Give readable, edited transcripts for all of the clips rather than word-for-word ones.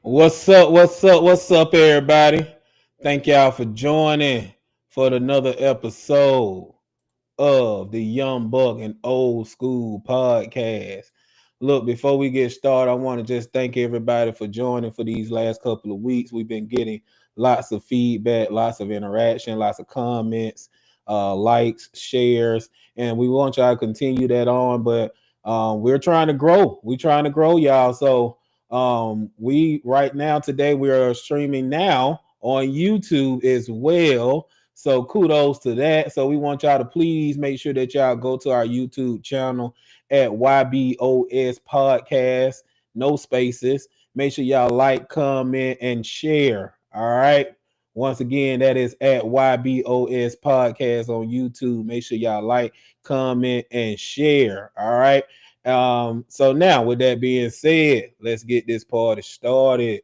What's up? What's up? What's up, everybody? Thank y'all for joining for another episode of the Young Buck and Old School Podcast. Look, before we get started, I want to just thank everybody for joining for these last couple of weeks. We've been getting lots of feedback, lots of interaction, lots of comments, likes, shares, and we want y'all to continue that on. But we're trying to grow. We're trying to grow, y'all. So we right now today we are streaming now on YouTube as well. So kudos to that. So we want y'all to please make sure that y'all go to our YouTube channel at YBOS Podcast, no spaces. Make sure y'all like, comment, and share. All right. Once again, that is at YBOS Podcast on YouTube. Make sure y'all like, comment, and share. All right. So now with that being said, let's get this party started.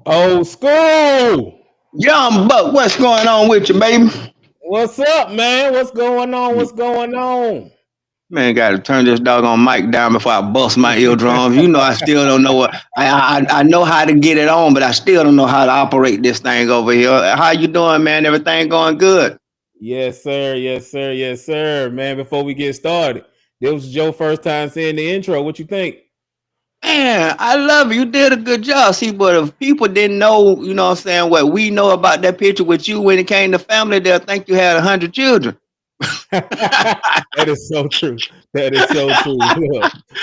Old school. Young Buck, what's going on with you, baby? What's up, man? What's going on? What's going on? Man, got to turn this doggone mic down before I bust my eardrums. You know, I still don't know what I know how to get it on, but I still don't know how to operate this thing over here. How you doing, man? Everything going good? Yes, sir. Yes, sir. Yes, sir. Man, before we get started, this was Joe's first time saying the intro. What you think? Man, I love you. You did a good job. See, but if people didn't know, you know what I'm saying, what we know about that picture with you when it came to family, they'll think you had 100 children. That is so true. That is so true.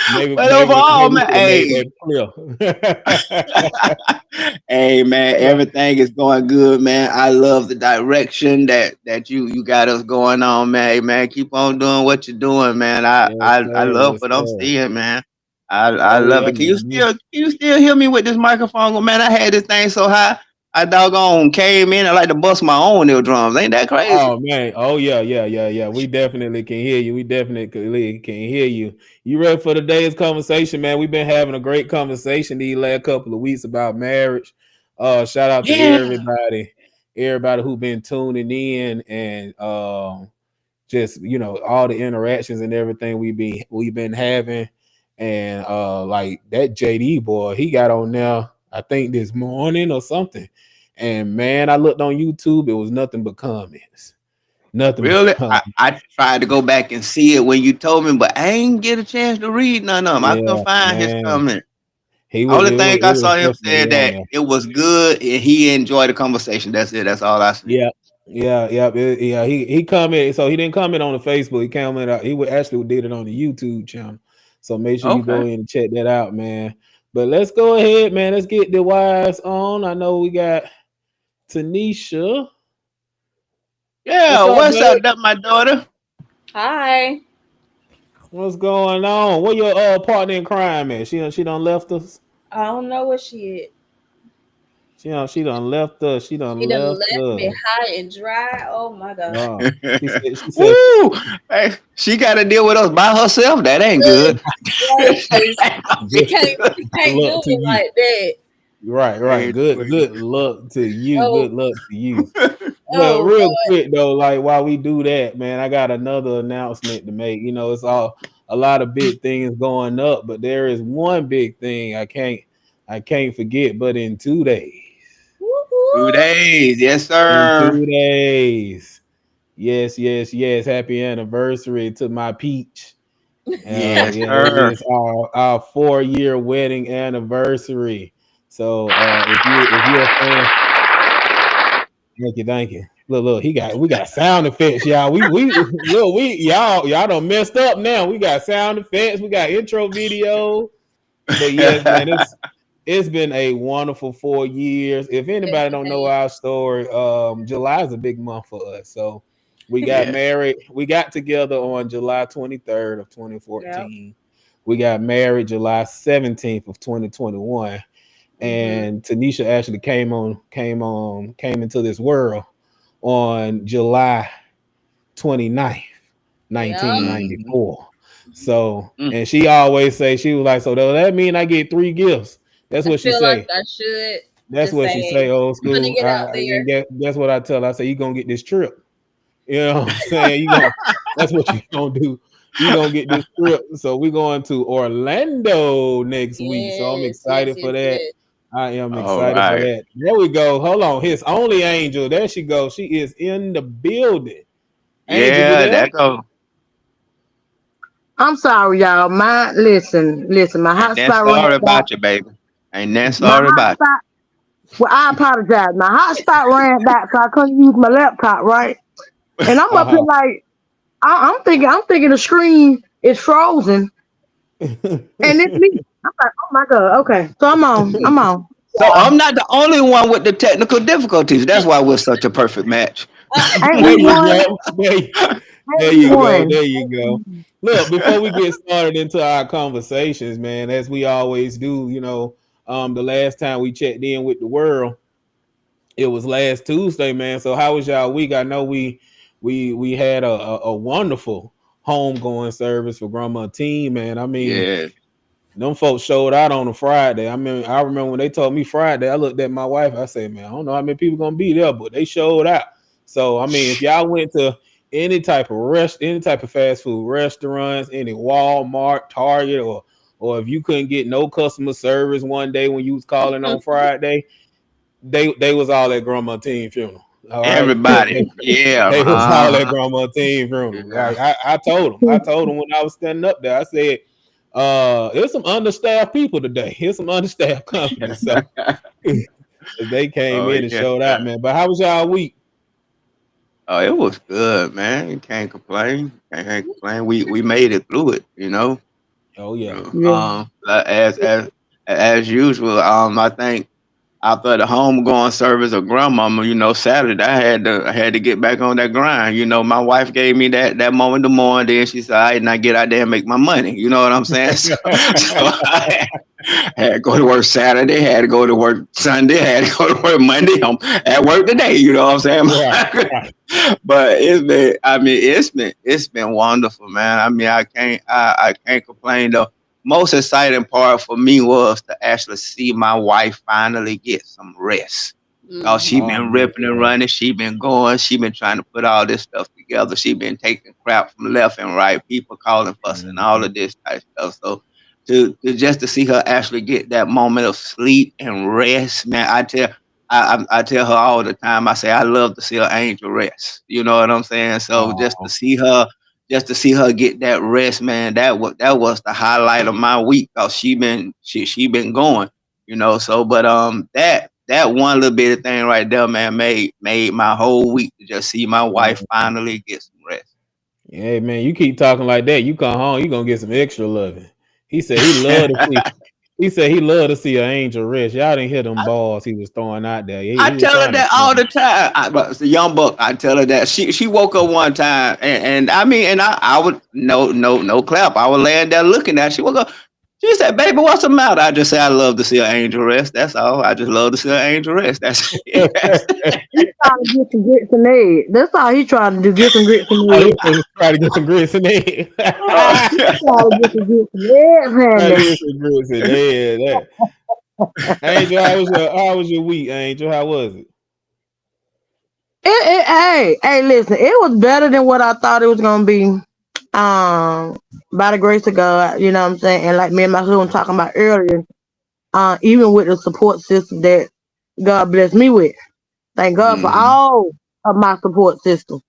Look, But overall, maybe we man, should make hey, that clear. hey man, everything is going good, man. I love the direction that you got us going on, man. Hey, man, keep on doing what you're doing, man. I Yes, I, I sir. love Yes, what I'm sir. seeing, man. I Oh love yeah, it. man. Can you still hear me with this microphone? Well, man, I had this thing so high, I doggone came in. I like to bust my own eardrums. Ain't that crazy? Oh man. Oh yeah. We definitely can hear you. We definitely can hear you. You ready for today's conversation, man? We've been having a great conversation these last couple of weeks about marriage. Shout out to Yeah. everybody who been tuning in and just all the interactions and everything we've been having. And like that JD boy, he got on there, I think this morning or something. And man, I looked on YouTube, it was nothing but comments. Nothing but Really? comments. I tried to go back and see it when you told me, but I ain't get a chance to read none of them. I couldn't Yeah, find his man. comment. He was Only it was thing it I was saw him definitely said on that there. it was good and he enjoyed the conversation. That's it. That's all I see. Yeah. Yeah. He commented, so he didn't comment on the Facebook. He commented out. He would actually did it on the YouTube channel. So make sure you go Okay. in and check that out, man. But let's go ahead, man. Let's get the wives on. I know we got Tanisha. Yeah. What's up, What's babe? up, that my daughter? Hi. What's going on? Where your partner in crime at? She done left us. I don't know where she is. She done left us. She done She done left left me us. high and dry. Oh my god. Oh, she said Woo! Hey, she got to deal with us by herself. That ain't good. Gracious. She good, can't good she can't luck do to it you. like that. Right. Hey, Good luck to you. Oh Good luck to you. Well, oh real Lord. quick though, like while we do that, man, I got another announcement to make. It's all a lot of big things going up, but there is one big thing I can't forget. But in 2 days, Two Woo-hoo. days. Yes, in sir. 2 days, yes, happy anniversary to my peach. Yes, Yeah, it sir. is our 4-year wedding anniversary. So if you're a fan, thank you. Look, we got sound effects, y'all. We look, y'all done messed up now. We got sound effects, we got intro video. But yes, man, it's been a wonderful 4 years. If Yes, anybody it don't know has. our story, July is a big month for us. So we got Yeah. married. We got together on July 23rd of Yep. 2014. We got married July 17th of 2021. Mhm. And Tanisha actually came into this world on July 29th, Yep. Mm-hmm. 1994. So, Mm. and she always say, she was like, so does that mean I get three gifts? That's I what she feel like say. I should That's just what she say, say, old putting school. it out And there. that's what I tell her. I say, you gonna get this trip. You know what I'm saying? That's what you gonna do. You gonna get this trip. So we're going to Orlando next week. So I'm Yes, yes, excited for yes, that. yes. I am All excited for right. that. There we go. Hold on. His only angel. There she goes. She is in the building. Angel, you Yeah, there? that go. I'm sorry, y'all. Listen. My Ain't that hotspot ran sorry out. about you, baby. Ain't that My sorry about hotspot. Well, I apologize. My hotspot ran out, so I couldn't use my laptop. Right, and I'm up here Uh-huh. like I'm thinking the screen is frozen, and it's me. I'm like, oh my god. Okay, so I'm on. you. I'm on. So I'm not the only one with the technical difficulties. That's why we're such a perfect match. Ain't There we you one? go. There Ain't we you go. one? There you go. Look, before we get started into our conversations, man, as we always do, the last time we checked in with the world, it was last Tuesday, man. So how was y'all week? I know we had a wonderful homegoing service for Grandma Team, man. I mean, Yeah. them folks showed out on a Friday. I mean, I remember when they told me Friday, I looked at my wife. I said, man, I don't know how many people gonna be there, but they showed out. So I mean, if y'all went to any type of fast food restaurants, any Walmart, Target, or if you couldn't get no customer service one day when you was calling on Friday, they was all at Grandma Team funeral. All right, Everybody. Yeah. they was all at Uh-huh. Grandma Team funeral. Yeah. Like I told them when I was standing up there, I said, there's some understaffed people today. Here's some understaffed companies. So they came Oh in and yes, showed out, sir. man. But how was y'all week? Oh, it was good, man. You can't complain. Can't complain. We made it through it, you know. Oh yeah. Yeah. As usual. I think after the homegoing service of grandmama, Saturday I had to get back on that grind. My wife gave me that moment in the morning. Then she said, "All right, now get out there and make my money." You know what I'm saying? So I had to go to work Saturday, had to go to work Sunday, had to go to work Monday. I'm at work today. You know what I'm Right, saying? right. But it's been wonderful, man. I mean, I can't complain though. Most exciting part for me was to actually see my wife finally get some rest. Oh, she Mhm. been Oh ripping and yeah. running. She been going. She been trying to put all this stuff together. She been taking crap from left and right. People calling, fussing, all Mhm. of this type stuff. So just to see her actually get that moment of sleep and rest, man, I tell her all the time. I say I love to see her angel rest. You know what I'm saying? So Oh, just to see her get that rest, man, that was the highlight of my week. Cause she been going, So, but that one little bit of thing right there, man, made my whole week to just see my wife mhm. finally get some rest. Hey man, you keep talking like that. You come home, you gonna get some extra loving. He said he loved to see. He said he loved to see an angel rest. Y'all didn't hear them I, balls he was throwing out there. I He was tell her trying to that tell all the time. But it's a young buck. I tell her that she woke up one time and I mean and I would no clap. I was laying there looking at her. She woke up. She said, "Baby, what's the matter?" I just say, "I love to see an angel rest." That's all. I just love to see an angel rest. That's it. That's it. He trying to get some grits and eggs. That's all he trying to do. Get some grits and Oh, he eggs. was trying to get some grits in there. He trying to get some grits and eggs, Trying to honey. get some grits in there. That. Angel, how was your week, Angel? How was it? Hey, listen. It was better than what I thought it was gonna be. By the grace of God, you know what I'm saying. And like me and my husband were talking about earlier, even with the support system that God blessed me with. Thank God for Mhm, all of my support system.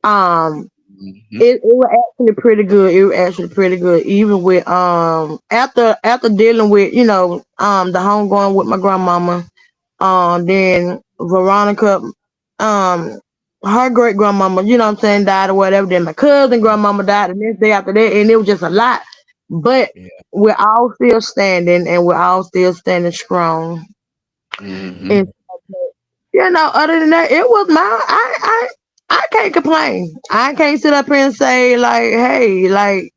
Um, mhm, it was actually pretty good. It was actually pretty good. Even with after dealing with the homegoing with my grandmama, then Veronica, her great grandmama, you know what I'm saying, died or whatever. Then my cousin grandmama died the next day after that, and it was just a lot. But Yeah. we're all still standing, and we're all still standing strong. Mm-hmm. And other than that, it was my I can't complain. I can't sit up here and say like, hey, like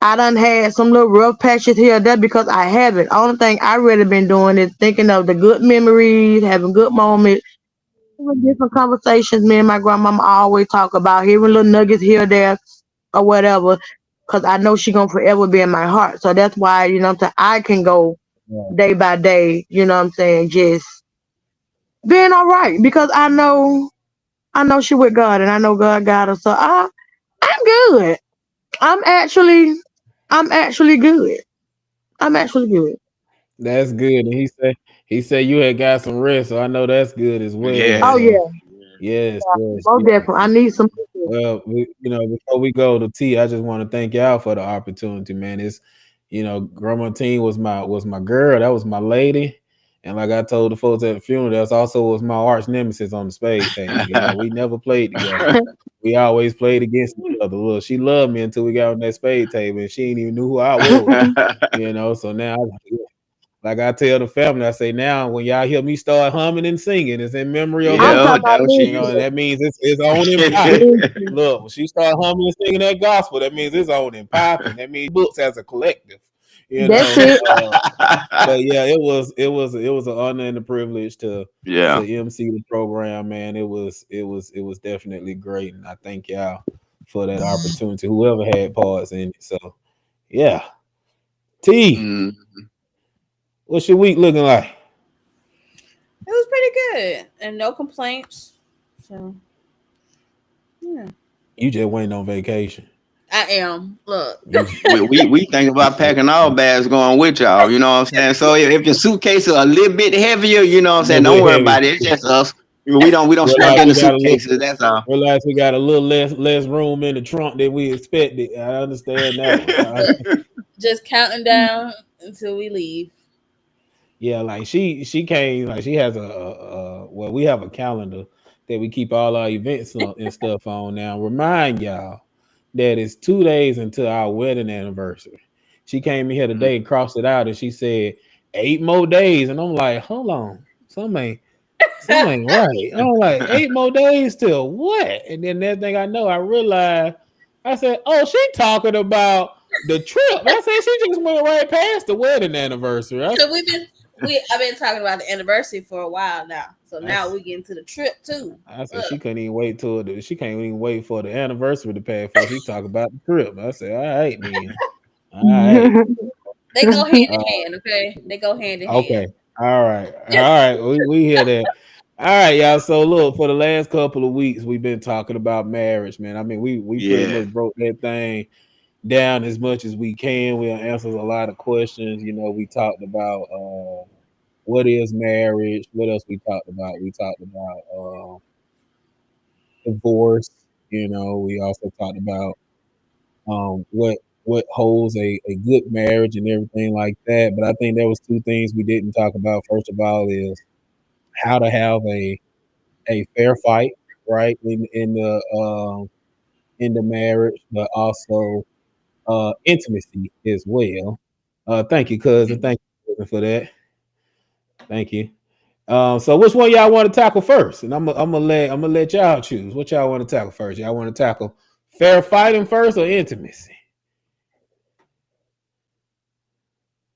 I done had some little rough patches here or there because I haven't. Only thing I really been doing is thinking of the good memories, having good moments, having different conversations. Me and my grandmama always talk about hearing little nuggets here or there or whatever. Cause I know she gonna forever be in my heart. So that's why, what I'm saying, I can go Yeah. day by day, what I'm saying, just being all right. Because I know she with God and I know God got her. So I'm good. I'm actually I'm actually good. I'm actually good. That's good. And he said you had got some rest, so I know that's good as well. Oh Yeah. So yeah, yes, yes, most yes. definitely. I need some. Well, before we go to T, I just want to thank y'all for the opportunity, man. Grandma Teen was my girl. That was my lady. And like I told the folks at the funeral, that's also was my arch nemesis on the spade table. We never played together. We always played against each other. Look, she loved me until we got on that spade table, and she didn't even knew who I was. So now, like I tell the family, I say now when y'all hear me start humming and singing, it's in memory of I'm her. Yeah, talking about that was she. And that means it's on and popping. listen. Look, when she start humming and singing that gospel, that means it's on and popping. That means books as a collective. You That's know. it. But yeah, it was an honor and a privilege to Yeah. MC the program, man. It was definitely great, and I thank y'all for that opportunity. Whoever had parts in it. So yeah, T, Mm. what's your week looking like? It was pretty good and no complaints. So yeah, You just went on vacation. I am. Look, You We think about packing our bags going with y'all, you know what I'm saying? So if your suitcase is a little bit heavier, you know what I'm a little saying, don't bit worry heavy. about it. It's just us. We don't stack Realize in we the got a little. suitcases, that's all. Realize we got a little less room in the trunk than we expected. I understand that one. just counting down until we leave. Yeah, like she came like she has well, we have a calendar that we keep all our events and stuff on now. Remind y'all that it's 2 days until our wedding anniversary. She came in here today and crossed it out and she said 8 more days. And I'm like, hold on, something ain't right. I'm like, 8 more days till what? And then that thing I know, I realized I said, oh, she talking about the trip. I said she just went right past the wedding anniversary. So I've been talking about the anniversary for a while now. So now we get into the trip too. I said she couldn't even wait she can't even wait for the anniversary to pass before she talk about the trip. I said, all right, then. All right. They go hand Uh, in hand, okay? They go hand in okay. hand. All right. All right. We hear that. All right, y'all. So look, for the last couple of weeks, we've been talking about marriage, man. I mean, we pretty Yeah. much broke that thing down as much as we can. We answered a lot of questions. We talked about what is marriage. What else we talked about? We talked about divorce. We also talked about what holds a good marriage and everything like that. But I think there was two things we didn't talk about. First of all, is how to have a fair fight, right, in the marriage, but also intimacy as well. Thank you, cousin. Thank you for that. Thank you. So which one y'all want to tackle first? And I'm gonna let y'all choose. What y'all want to tackle first? Y'all want to tackle fair fighting first or intimacy?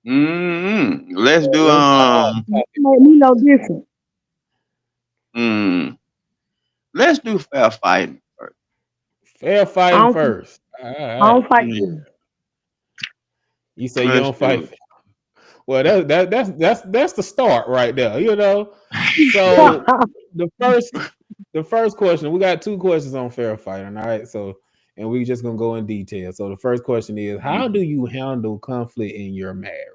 Let's do Let's start. Make me no different. mm, let's do fair fighting first. Fair I fighting don't, first. All I don't right. fight Yeah, you. You say you let's don't fight. do Well, that's the start right there. So the first question, we got two questions on fair fighting. All right. So, and we just gonna go in detail. So the first question is, it. how do you handle conflict in your marriage?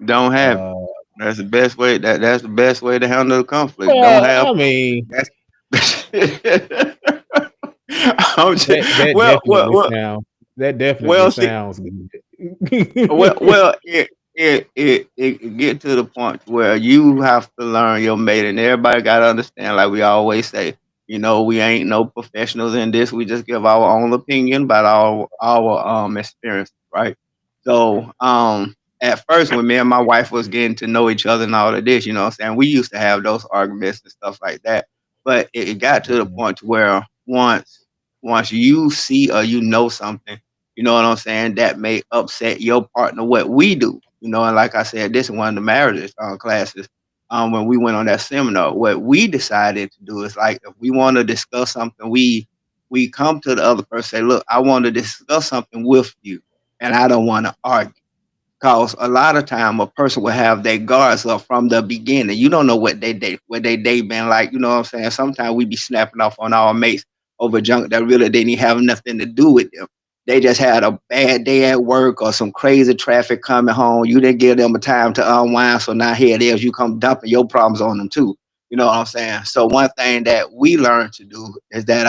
Don't have it. Uh, That's the best way. That's the best way to handle the conflict. Don't well, have. I mean, That's. I'm just, that that well, well, definitely well, sounds that definitely well. See, sounds good. it get to the point where you have to learn your mate, and everybody got to understand. Like we always say, You know, we ain't no professionals in this. We just give our own opinion about our experience, right? So at first when me and my wife was getting to know each other and all of this, you know what I'm saying, we used to have those arguments and stuff like that. But it got to the Mhm. point to where once you see or you know something, you know what I'm saying, that may upset your partner, what we do. You know, and like I said, this is one of the marriages classes when we went on that seminar. What we decided to do is like if we want to discuss something, we come to the other person, say, look, I want to discuss something with you, and I don't want to argue. Cause a lot of time a person will have their guards up from the beginning. You don't know what they day been like. You know what I'm saying? Sometimes we be snapping off on our mates over junk that really didn't have nothing to do with them. They just had a bad day at work or some crazy traffic coming home. You didn't give them a time to unwind, so now here it is. You come dumping your problems on them too. You know what I'm saying? So one thing that we learned to do is that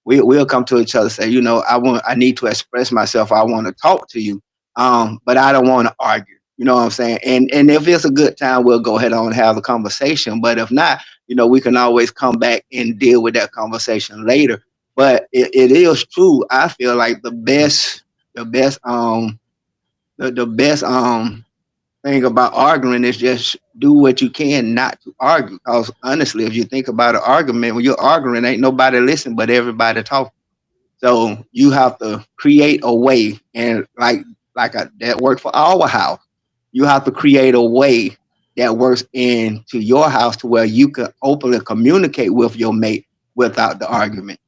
we'll come to each other and say, you know, I need to express myself. I want to talk to you, but I don't want to argue. You know what I'm saying? And if it's a good time, we'll go ahead on and have a conversation. But if not, you know, we can always come back and deal with that conversation later. But it is true. I feel like the best the best thing about arguing is just do what you can not to argue. Because honestly, if you think about an argument, when you're arguing, ain't nobody listen but everybody talking. So you have to create a way, and that worked for our house. You have to create a way that works into your house to where you can openly communicate with your mate without the argument.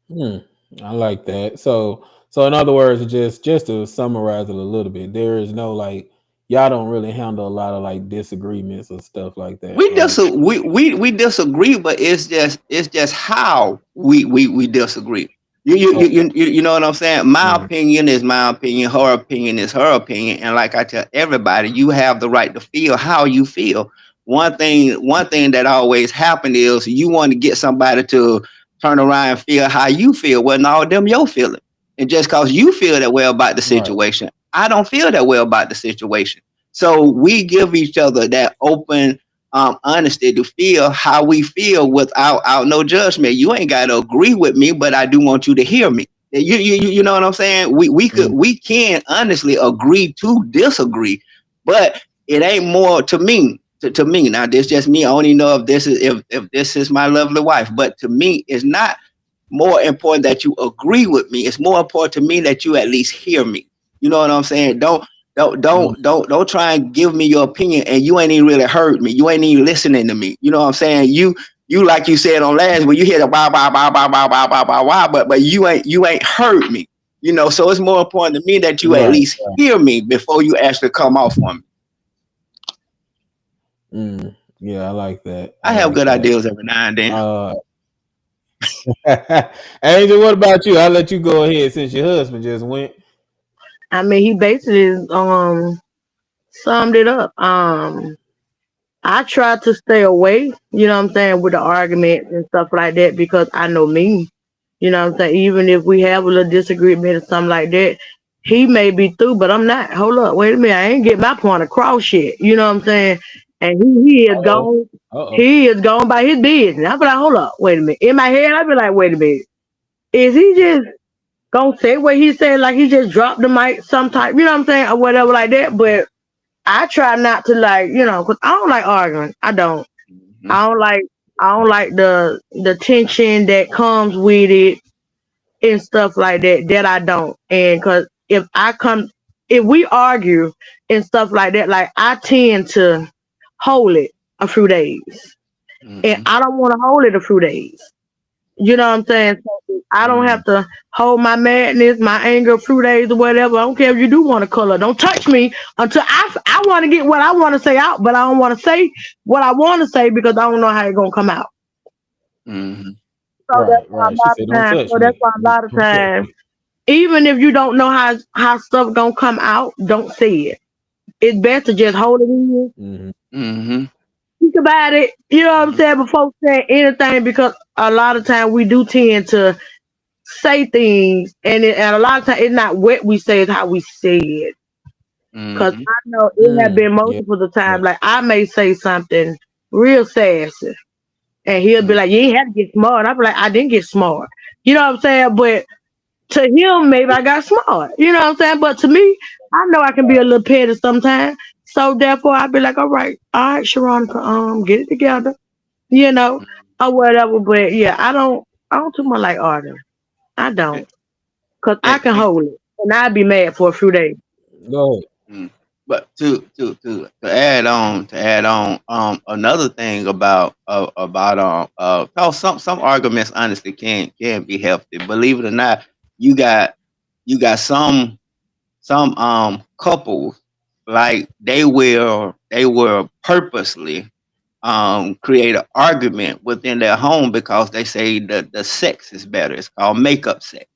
Hmm. I like that. So in other words, just to summarize it a little bit, there is no like y'all don't really handle a lot of like disagreements or stuff like that, right? We disagree, but it's just how we disagree. Okay. You know what I'm saying? My Mm. opinion is my opinion. Her opinion is her opinion. And like I tell everybody, you have the right to feel how you feel. One thing that always happen is you want to get somebody to turn around and feel how you feel. Well, no, them your feeling. And just cause you feel that way about the Right. situation, I don't feel that way about the situation. So we give each other that open honesty to feel how we feel without out no judgment. You ain't got to agree with me, but I do want you to hear me. You know what I'm saying? Mm. We can honestly agree to disagree, but it ain't more to me. To me now, this just me. I only know if this is my lovely wife, but to me, it's not more important that you agree with me. It's more important to me that you at least hear me. You know what I'm saying? Mm. Don't try and give me your opinion and you ain't even really heard me. You ain't even listening to me. You know what I'm saying? You like you said on last when you hear the blah blah blah blah blah blah blah blah blah, but you ain't heard me. You know, so it's more important to me that you at Right. least hear me before you actually come off on me. Mm. Yeah, I like that. I I have like good that. ideas every now and then. Uh Angel, what about you? I'll let you go ahead since your husband just went. I mean, he basically summed it up. I try to stay away, you know what I'm saying, with the arguments and stuff like that because I know me. You know what I'm saying? Even if we have a little disagreement or something like that, he may be through, but I'm not. Hold up, wait a minute. I ain't get my point across yet. You know what I'm saying? And he is Uh-oh. gone. Uh-oh. He is gone by his business. I be like, hold up, wait a minute. In my head, I be like, wait a minute. Is he just gonna say what he said like he just dropped the mic some type, you know what I'm saying, or whatever like that? But I try not to like, cause I don't like arguing. I don't. Mhm. I don't like. I don't like the tension that comes with it and stuff like that. That I don't. And cause if we argue and stuff like that, like I tend to hold it a few days, and Mhm. I don't want to hold it a few days. You know what I'm saying? So I don't Mhm. have to hold my madness, my anger a few days or whatever. I don't care if you do want to color. Don't touch me until I want to get what I want to say out, but I don't want to say what I want to say because I don't know how it's gonna come out. Mhm. So that's Right, why a right. She lot said, of "Don't times. touch So that's me. why a lot of Don't touch times, me." even if you don't know how stuff gonna come out, don't say it. It's best to just hold it in. Mhm. Mhm. Think about it. You know what I'm saying before saying anything because a lot of times we do tend to say things, and a lot of times it's not what we say, it's how we say it. Cause Mhm. I know it have Mm. been Yeah. multiple of Yeah. times. Like I may say something, real sassy. And he'll be like, "You ain't have to get smart." I'll be like, "I didn't get smart." You know what I'm saying? But to him, maybe I got smart. You know what I'm saying? But to me, I know I can be a little petty sometimes. So therefore, I'd be like, all right, Sharonica, get it together, you know, or whatever. But yeah, I don't too much like arguing. I don't, cause I And, can hold it, and I'd be mad for a few days. Go Mm. But to add on, another thing cause some arguments honestly can be healthy. Believe it or not, you got some couples like they will purposely create an argument within their home because they say the sex is better. It's called makeup sex.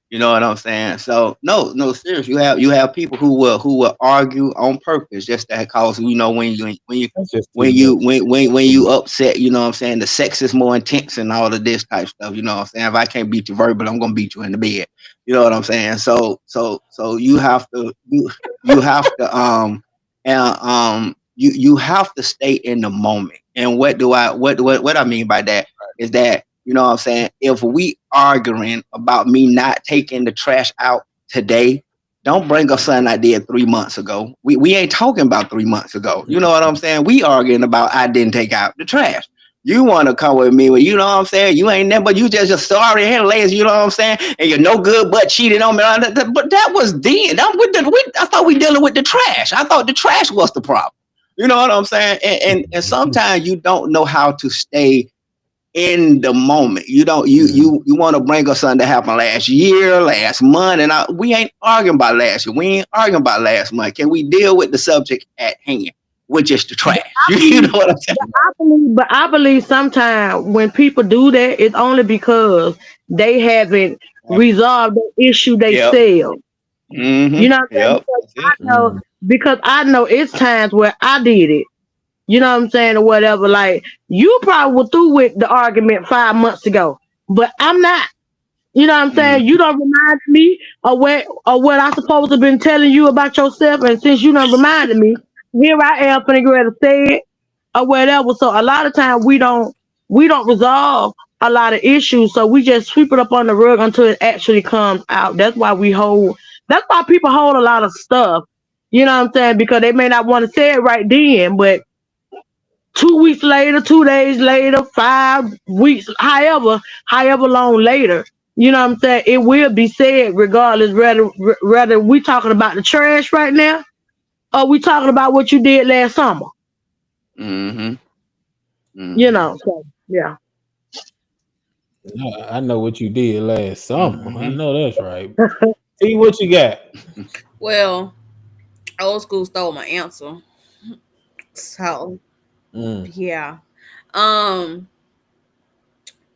You know what I'm saying? So no, serious. You have people who will argue on purpose just that cause That's just too when you much. when Too you much. upset, you know what I'm saying, the sex is more intense and all of this type stuff, you know what I'm saying? If I can't beat you verbal, I'm gonna beat you in the bed. You know what I'm saying? So you have to stay in the moment. And what I mean by that is that, you know what I'm saying, if we arguing about me not taking the trash out today, don't bring up something I did 3 months ago. We ain't talking about 3 months ago. You know what I'm saying? We arguing about I didn't take out the trash. You want to come with me, well, you know what I'm saying? You ain't never, you just sorry and lazy, you know what I'm saying? And you're no good but cheating on me. But that was then. I thought we dealing with the trash. I thought the trash was the problem. You know what I'm saying? And sometimes you don't know how to stay in the moment. You don't you want to bring us something that happened last year, last month, and we ain't arguing about last year. We ain't arguing about last month. Can we deal with the subject at hand, which is the trash? You know what I'm saying? But I believe sometimes when people do that, it's only because they haven't resolved the issue Yep. themselves. You know what I'm saying? Yep. That's it. Mm. Because I know it's times where I did it. You know what I'm saying, or whatever. Like you probably were through with the argument 5 months ago, but I'm not. You know what I'm saying? You Mm-hmm. don't remind me of what I supposed to been telling you about yourself, and since you don't reminded me, here I am finna get ready to say it or whatever. So a lot of times we don't resolve a lot of issues, so we just sweep it up on the rug until it actually comes out. That's why we hold. That's why people hold a lot of stuff. You know what I'm saying? Because they may not want to say it right then, but 2 weeks later, 2 days later, 5 weeks, however long later, you know what I'm saying? It will be said regardless whether we talking about the trash right now or we talking about what you did last summer. Mm-hmm. You Mm-hmm. know, so yeah. I know what you did last summer. I Mm-hmm. know that's right. See what you got. Well, old school stole my answer. So Mm. yeah. Um,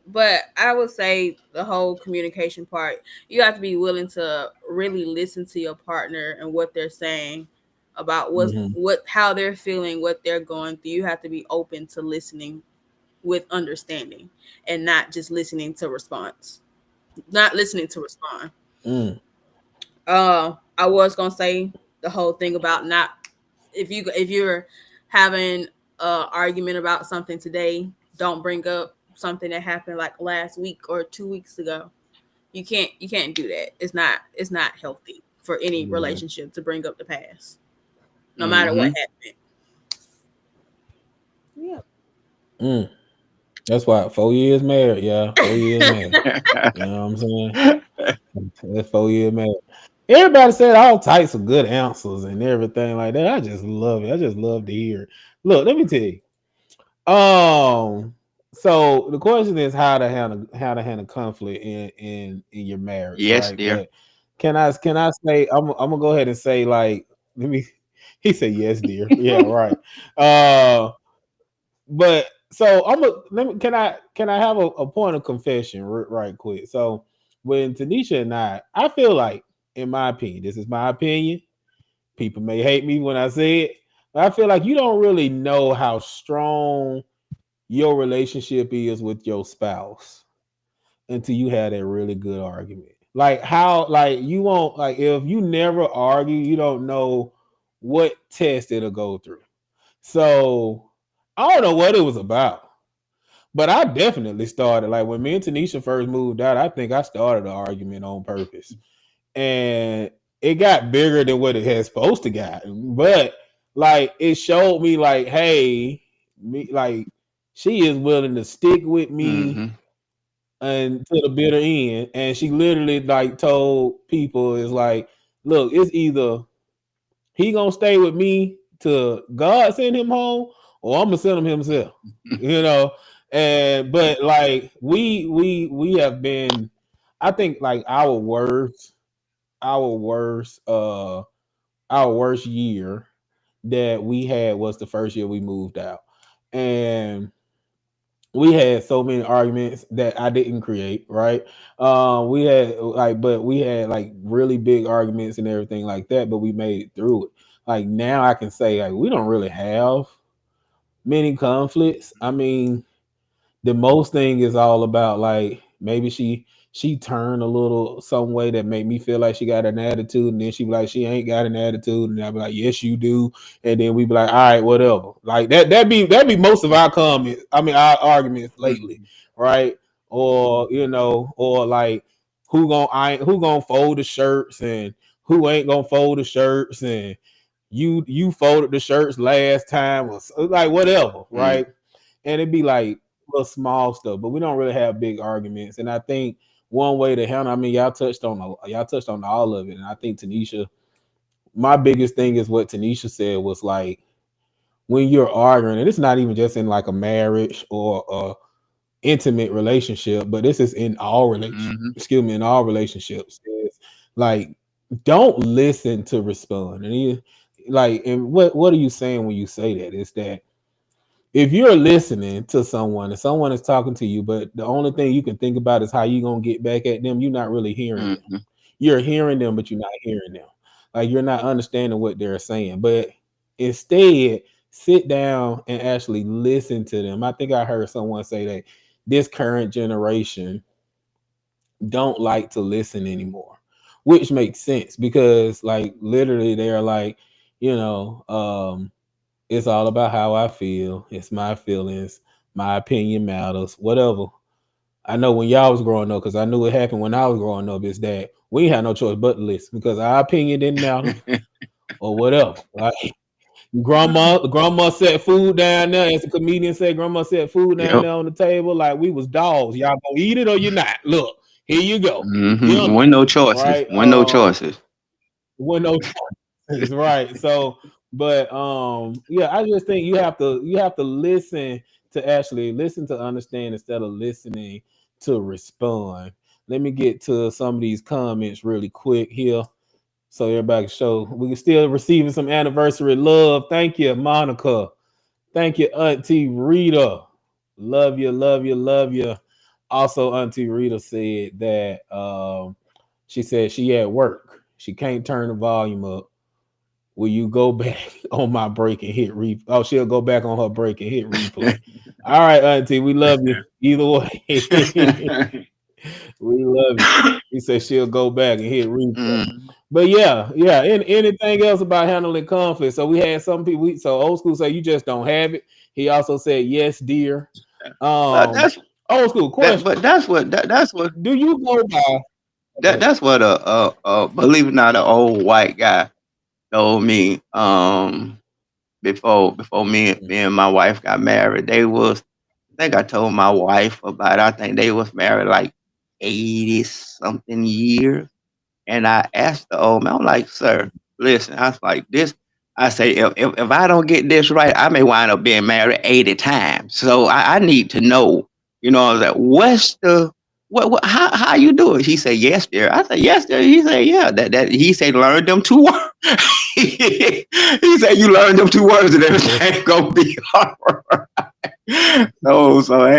but I would say the whole communication part, you have to be willing to really listen to your partner and what they're saying about Mm-hmm. what how they're feeling, what they're going through. You have to be open to listening with understanding and not just listening to response. Not listening to respond. Mm. I was gonna say the whole thing about not if you're having a argument about something today, don't bring up something that happened like last week or 2 weeks ago. You can't do that. It's not healthy for any Yeah. relationship to bring up the past, no matter what Mm-hmm. happened. Yeah. Mm. That's why 4 years married, yeah. 4 years married. You know what I'm saying? That's 4 years married. Everybody said all types of good answers and everything like that. I just love it. I just love to hear it. Look, let me tell you. So the question is how to handle conflict in your marriage, Yes, right? dear. But can I say I'm gonna go ahead and say like let me he said yes, dear. Yeah, right. Uh but so I'm a let me can I have a point of confession right quick. So when Tanisha and I feel like in my opinion, this is my opinion. People may hate me when I say it, but I feel like you don't really know how strong your relationship is with your spouse until you had a really good argument. Like how like you won't like if you never argue, you don't know what test it'll go through. So I don't know what it was about, but I definitely started like when me and Tanisha first moved out. I think I started the argument on purpose, and it got bigger than what it had supposed to get. But like it showed me, like, hey, me like she is willing to stick with me Mm-hmm. and to the bitter end, and she literally like told people is like, look, it's either he gonna stay with me till God send him home, or I'm gonna send him himself. You know, and but like we have been, I think like our worst our worst year that we had was the first year we moved out, and we had so many arguments that I didn't create, right? We had like, but we had like really big arguments and everything like that, but we made it through it. Like now I can say like we don't really have many conflicts. I mean, the most thing is all about like maybe she turned a little some way that made me feel like she got an attitude, and then she be like she ain't got an attitude, and I be like yes you do, and then we be like all right whatever, like that be most of our comments. I mean our arguments lately, right? Or you know, or like who gonna fold the shirts and who ain't gonna fold the shirts, and you folded the shirts last time, or like whatever, Mm-hmm. right? And it'd be like little small stuff, but we don't really have big arguments. And I think one way to handle, I mean, y'all touched on all of it, and I think Tanisha, my biggest thing is what Tanisha said was like when you're arguing, and it's not even just in like a marriage or a intimate relationship, but this is in all Mm-hmm. in all relationships. Is like don't listen to respond, and like, and what are you saying when you say that? Is that if you're listening to someone and someone is talking to you, but the only thing you can think about is how you gonna get back at them, you're not really hearing them. Mm-hmm. You're hearing them, but you're not hearing them. Like you're not understanding what they're saying. But instead, sit down and actually listen to them. I think I heard someone say that this current generation don't like to listen anymore, which makes sense because like literally they're like, you know, it's all about how I feel. It's my feelings. My opinion matters. Whatever. I know when y'all was growing up, because I knew it happened when I was growing up, is that we had no choice but to listen because our opinion didn't matter or whatever. Like grandma set food down there. As the comedian said, grandma set food down Yep. there on the table like we was dogs. Y'all gonna eat it or you not. Look, here you go. Mm-hmm. Dinner. When no choices. Right? When no choices. With no is right. So, but yeah, I just think you have to listen to actually listen to understand instead of listening to respond. Let me get to some of these comments really quick here, so everybody can show we can still receiving some anniversary love. Thank you, Monica. Thank you, Auntie Rita. Love you, love you, love you. Also, Auntie Rita said that she said she at work. She can't turn the volume up. Will you go back on my break and hit replay? Oh, she'll go back on her break and hit replay. All right, Auntie, we love you. Either way, we love you. He said she'll go back and hit replay. Mm. But yeah, yeah. Anything else about handling conflict? So we had some people. So old school say you just don't have it. He also said yes, dear. But Um, that's old school that. question: But that's what do you go by? that that's what believe it or not, an old white guy told me. Before me and my wife got married, they was. I think I told my wife about it. I think they was married like 80 something years. And I asked the old man, I'm like, sir, listen, I was like, this, I say, if I don't get this right, I may wind up being married 80 times. So I need to know, that what's how you do it? He said, yes, dear. I said, yes, dear. He said, yeah, he said, learn them two words. He said, you learn them two words and everything gonna be all right. So sometimes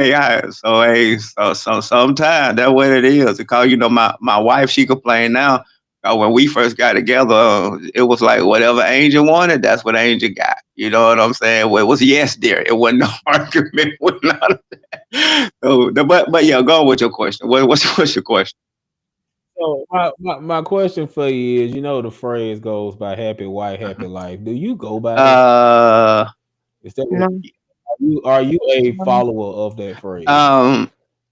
that's what it is. Because my wife, she complained now. When we first got together, it was like whatever Angel wanted, that's what Angel got. You know what I'm saying? Well, it was yes, dear. It wasn't no argument with none of that. So, but yeah, go on with your question. What's your question? So my question for you is, the phrase goes by happy wife, happy life. Do you go by that? Uh, Is that what No. are you a follower of that phrase?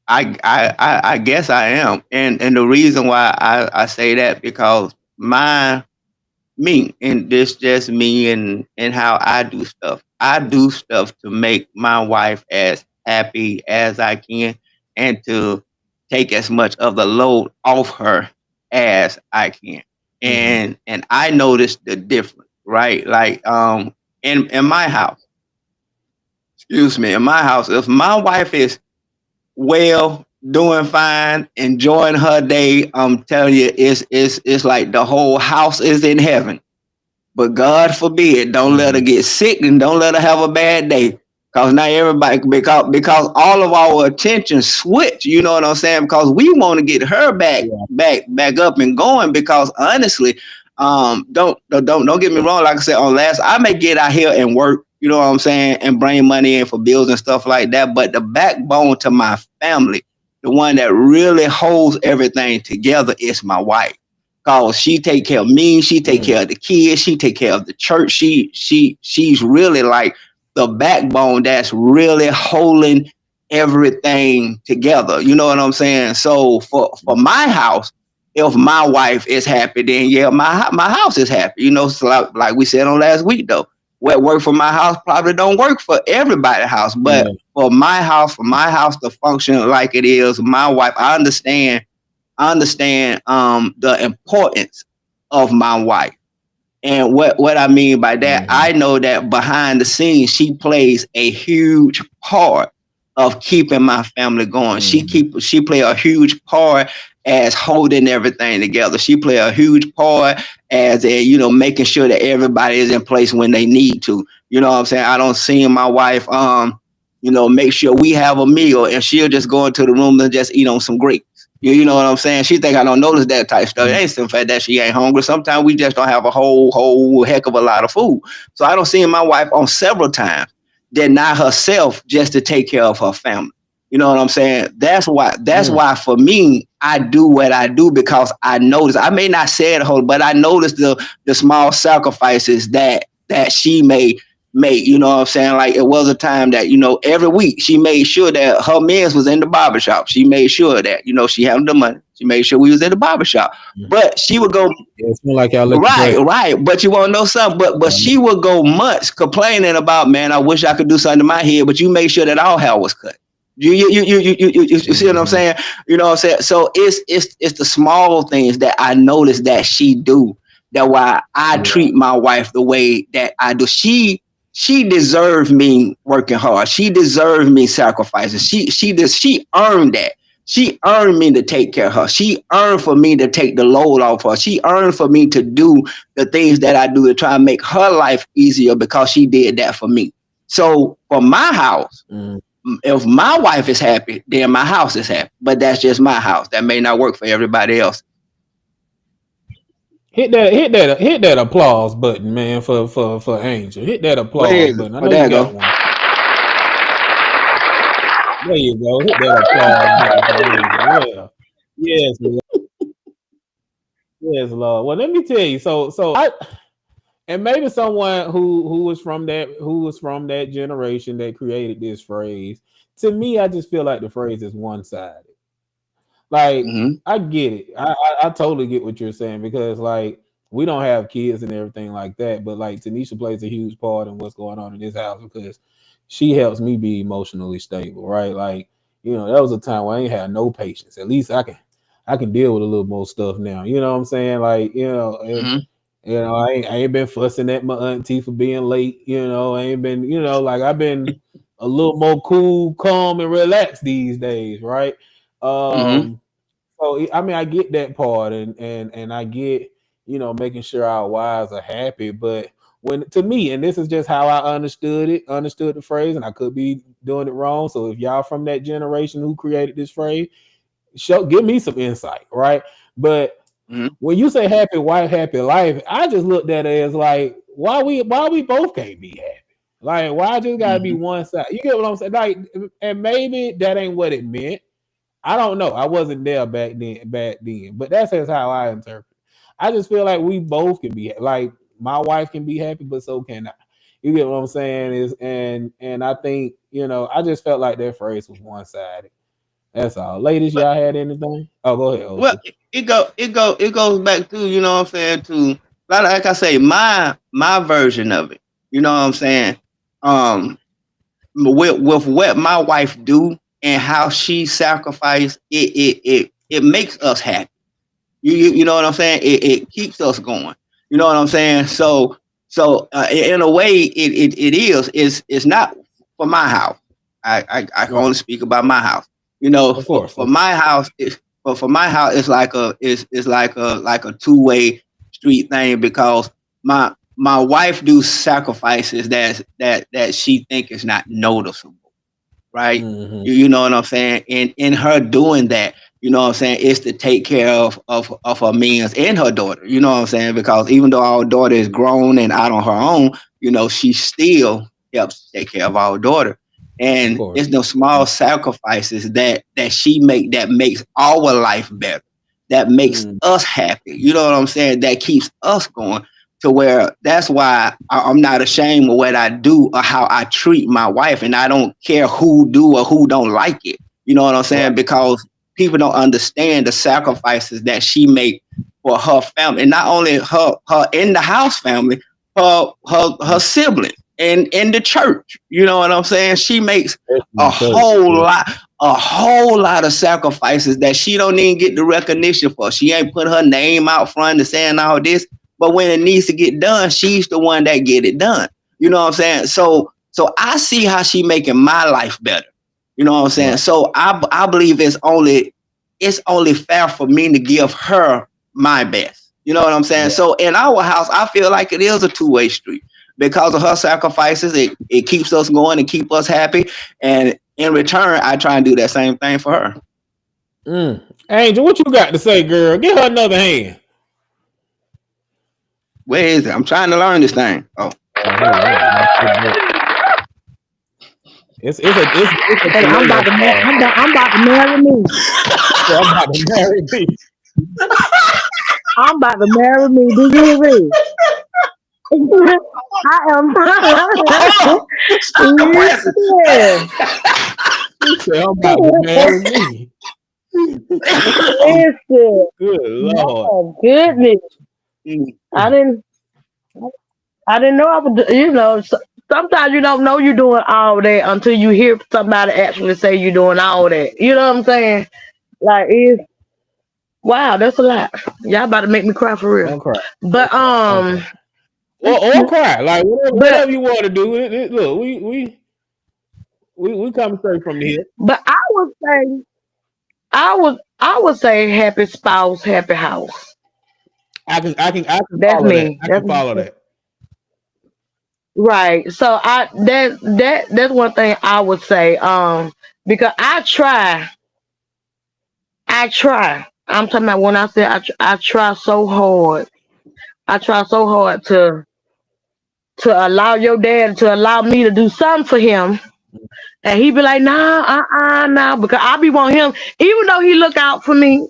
I guess I am, and the reason why I say that because me and this just me and how I do stuff. I do stuff to make my wife as happy as I can and to take as much of the load off her as I can. And I noticed the difference, right? Like in my house, excuse me, in my house, if my wife is well, doing fine, enjoying her day, I'm telling you, it's like the whole house is in heaven. But God forbid, don't let her get sick and don't let her have a bad day. Cause now everybody because all of our attention switch, you know what I'm saying? Because we want to get her back up and going. Because honestly, don't get me wrong. Like I said on last, I may get out here and work, you know what I'm saying, and bring money in for bills and stuff like that. But the backbone to my family, the one that really holds everything together, is my wife. Cause she take care of me, she take care of the kids, she take care of the church. She's really like the backbone that's really holding everything together. You know what I'm saying? So for my house, if my wife is happy, then yeah, my house is happy. You know, so like we said on last week though, what work for my house probably don't work for everybody's house. But for my house to function like it is, my wife, I understand the importance of my wife. And what I mean by that, I know that behind the scenes, she plays a huge part of keeping my family going. She play a huge part as holding everything together. She play a huge part as making sure that everybody is in place when they need to. You know what I'm saying? I don't see my wife make sure we have a meal and she'll just go into the room and just eat on some grapes. You know what I'm saying? She think I don't notice that type stuff. It ain't the fact that she ain't hungry. Sometimes we just don't have a whole heck of a lot of food. So I don't see my wife on several times deny herself just to take care of her family. You know what I'm saying? That's why for me, I do what I do because I notice. I may not say it whole, but I notice the small sacrifices that she made. You know what I'm saying? Like it was a time that, every week she made sure that her men's was in the barbershop. She made sure that, she had the money. She made sure we was in the barbershop. But she would go it's more like y'all right. But you want to know something? But she would go months complaining about, man, I wish I could do something to my head, but you make sure that our hair was cut. You see what I'm saying? You know what I'm saying? So it's the small things that I notice that she do. That why I treat my wife the way that I do. She deserved me working hard. She deserved me sacrificing. She earned that. She earned me to take care of her. She earned for me to take the load off her. She earned for me to do the things that I do to try and make her life easier because she did that for me. So for my house, if my wife is happy, then my house is happy. But that's just my house. That may not work for everybody else. Hit that applause button, man, for Angel. Hit that applause button. I know you got one. There you go. Hit that applause button. Yeah. Yes, Lord. Yes, Lord. Well, let me tell you. So I, and maybe someone who was from that generation that created this phrase. To me, I just feel like the phrase is one-sided. Like I get it. I totally get what you're saying because like we don't have kids and everything like that, but like Tanisha plays a huge part in what's going on in this house because she helps me be emotionally stable, right? Like, that was a time where I ain't had no patience. At least I can deal with a little more stuff now. You know what I'm saying? Like, I ain't been fussing at my auntie for being late. I ain't been, like I've been a little more cool, calm, and relaxed these days, right? So I mean, I get that part, and I get making sure our wives are happy. But when to me, and this is just how I understood the phrase, and I could be doing it wrong. So if y'all from that generation who created this phrase, give me some insight, right? But when you say happy wife, happy life, I just looked at it as like why we both can't be happy. Like why I just gotta be one side. You get what I'm saying? Like, and maybe that ain't what it meant. I don't know. I wasn't there back then, but that's just how I interpret. I just feel like we both can be like my wife can be happy, but so can I. You get what I'm saying? Is and I think, I just felt like that phrase was one sided. That's all. Ladies, But y'all had anything? Oh, go ahead, well, Oshi. it goes back to, you know what I'm saying, to like I say, my version of it. You know what I'm saying? Um, with what my wife do and how she sacrifice it makes us happy. You know what I'm saying? It keeps us going. You know what I'm saying? So in a way, it is. It's not for my house. I can Right. only speak about my house. You know, Of course. for my house, for my house, it's like a two-way street thing, because my wife do sacrifices that she think is not noticeable, right? Mm-hmm. You know what I'm saying? And in her doing that, you know what I'm saying, is to take care of her means and her daughter. You know what I'm saying? Because even though our daughter is grown and out on her own, she still helps take care of our daughter. Of And course. it's no small sacrifices that she make that makes our life better, that makes Mm, us happy. You know what I'm saying? That keeps us going, to where that's why I'm not ashamed of what I do or how I treat my wife, and I don't care who do or who don't like it. You know what I'm right. saying? Because people don't understand the sacrifices that she make for her family, and not only her in the house family, her siblings and in the church. You know what I'm saying? She makes Especially in church. Yeah. a whole lot of sacrifices that she don't even get the recognition for. She ain't put her name out front and saying all this, but when it needs to get done, she's the one that get it done. You know what I'm saying? So I see how she making my life better. You know what I'm saying? Right. So I believe it's only fair for me to give her my best. You know what I'm saying? Right. So in our house, I feel like it is a two-way street. Because of her sacrifices, it keeps us going and keep us happy. And in return, I try and do that same thing for her. Angel, what you got to say, girl? Give her another hand. Where is it? I'm trying to learn this thing. Oh, Hold on. It's a Hey, I'm delay about to call. I'm about to marry me. So I'm about to marry me. I'm about to marry me. Do you hear me? I am. oh stop compressing. Listen, He said, I'm about to marry me. listen. Good Lord. Oh goodness, I didn't. I didn't know I would. Sometimes you don't know you're doing all that until you hear somebody actually say you're doing all that. You know what I'm saying? Like, wow, that's a lot. Y'all about to make me cry for real. Don't cry. But Don't cry. Or cry. Like but whatever you want to do. Look, we come straight from the hip. but I would say happy spouse, happy house. I can That's follow that. me. I That's can follow that. right. So that's one thing I would say. Because I try. I'm talking about when I say I try so hard. I try so hard to allow your dad to allow me to do something for him. And he be like, nah, nah, because I be want him, even though he look out for me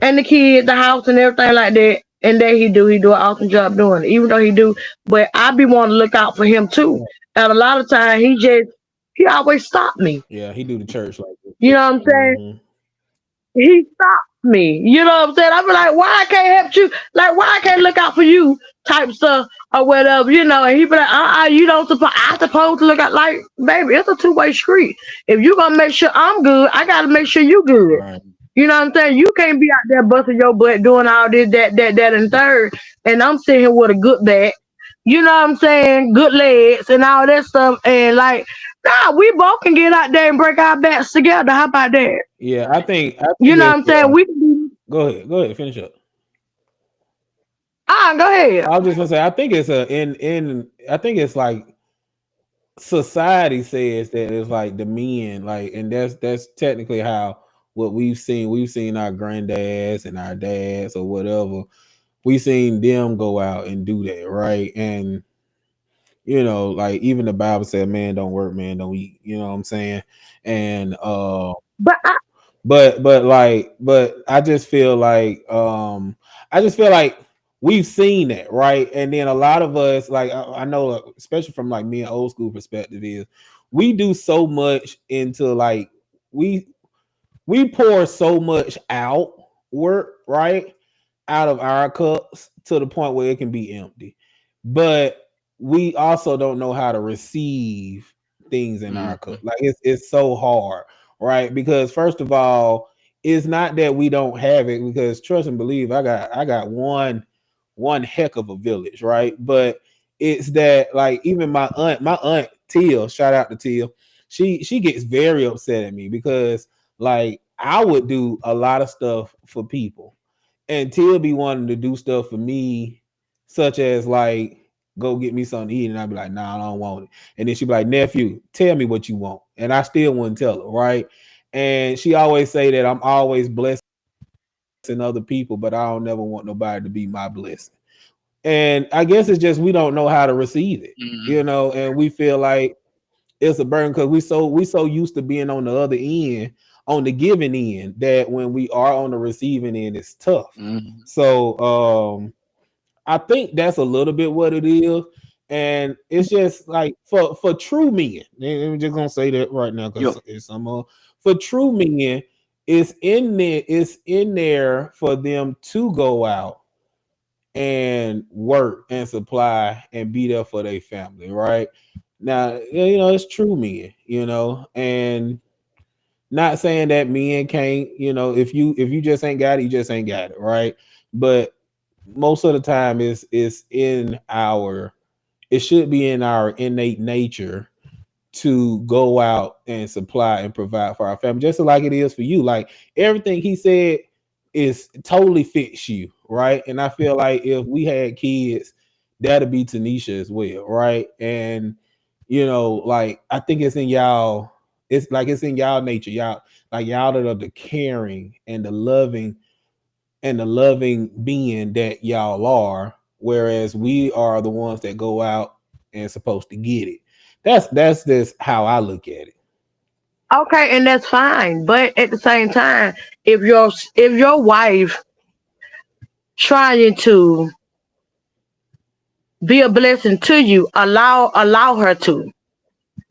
and the kids, the house and everything like that, and that he do an awesome job doing it, even though he do, but I be wanting to look out for him too. And a lot of times he always stop me. Yeah, he do the church like You this. know what I'm saying? Mm-hmm. He stopped me. You know what I'm saying? I be like, why I can't help you? Like, why I can't look out for you? Type stuff or whatever, And he be like, you don't I supposed to look out, like, baby, it's a two-way street. If you gonna make sure I'm good, I gotta make sure you good. Right. You know what I'm saying? You can't be out there busting your butt doing all this, that, and third. And I'm sitting here with a good back. You know what I'm saying? Good legs and all that stuff. And like, nah, we both can get out there and break our backs together. How about that? Yeah, I think You know what it's I'm saying? We can be. go ahead, finish up. Go ahead. I was just gonna say I think it's I think it's like society says that it's like the men, like, and that's technically how what we've seen our granddads and our dads or whatever, we seen them go out and do that, right? And like even the Bible said, man don't work, man don't eat, you know what I'm saying? And But but I just feel like we've seen that, right? And then a lot of us, like I know, especially from like me and old school perspective, is we do so much into like we we pour so much outward, right, out of our cups to the point where it can be empty. But we also don't know how to receive things in our Mhm. cup. Like it's so hard, right? Because first of all, it's not that we don't have it, because trust and believe, I got one heck of a village, right? But it's that like even my aunt Teal, shout out to Teal, she gets very upset at me because like I would do a lot of stuff for people, and Teal be wanting to do stuff for me, such as like go get me something to eat, and I'd be like, nah, I don't want it. And then she'd be like, nephew, tell me what you want, and I still wouldn't tell her, right? And she always say that I'm always blessing other people, but I don't never want nobody to be my blessing. And I guess it's just we don't know how to receive it, Mhm. and we feel like it's a burden because we so used to being on the other end, on the giving end, that when we are on the receiving end, it's tough. Mhm. So I think that's a little bit what it is. And it's just like for true men, and I'm just gonna say that right now because Yo. it's some for true men, it's in there for them to go out and work and supply and be there for their family, right? Now, it's true men, and not saying that men can't, if you just ain't got it, you just ain't got it, right? But most of the time it should be in our innate nature to go out and supply and provide for our family, just like it is for you. Like everything he said is totally fits you, right? And I feel like if we had kids, that'd be Tanisha as well, right? And like I think it's in y'all, it's in y'all nature, y'all that are the caring and the loving being that y'all are, whereas we are the ones that go out and supposed to get it. That's just how I look at it. Okay, and that's fine. But at the same time, if your wife trying to be a blessing to you, allow her to.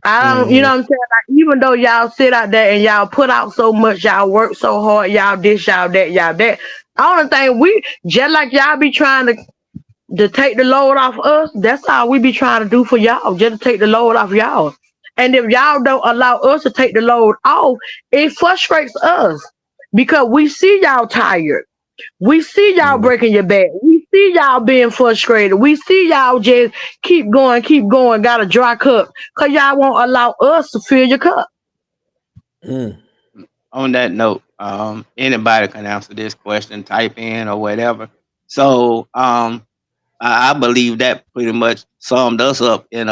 I don't, you know Mhm. what I'm saying? Like, even though y'all sit out there and y'all put out so much, y'all work so hard, y'all this, y'all that, y'all that. Only thing we just like y'all be trying to take the load off us. That's how we be trying to do for y'all, just to take the load off y'all. And if y'all don't allow us to take the load off, it frustrates us because we see y'all tired. We see y'all Mhm. breaking your back. We see y'all being frustrated. We see y'all just keep going, got a dry cup. Cause y'all won't allow us to fill your cup. Mm. On that note, anybody can answer this question, type in or whatever. So, I believe that pretty much summed us up in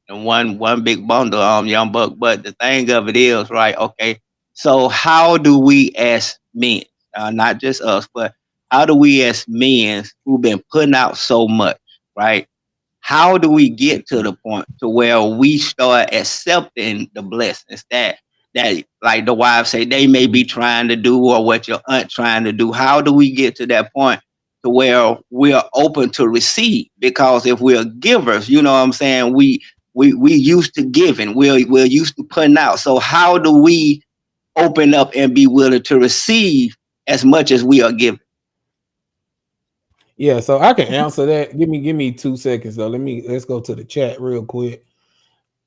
one big bundle, young buck. But the thing of it is, right? Okay, so how do we as men, not just us, but how do we as men who've been putting out so much, right? How do we get to the point to where we start accepting the blessings that like the wives say they may be trying to do, or what your aunt trying to do? How do we get to that point to where we're open to receive? Because if we're givers, you know what I'm saying, we used to giving, we're used to putting out. So how do we open up and be willing to receive as much as we are giving? Yeah, so I can answer that. Give me 2 seconds though. Let's go to the chat real quick.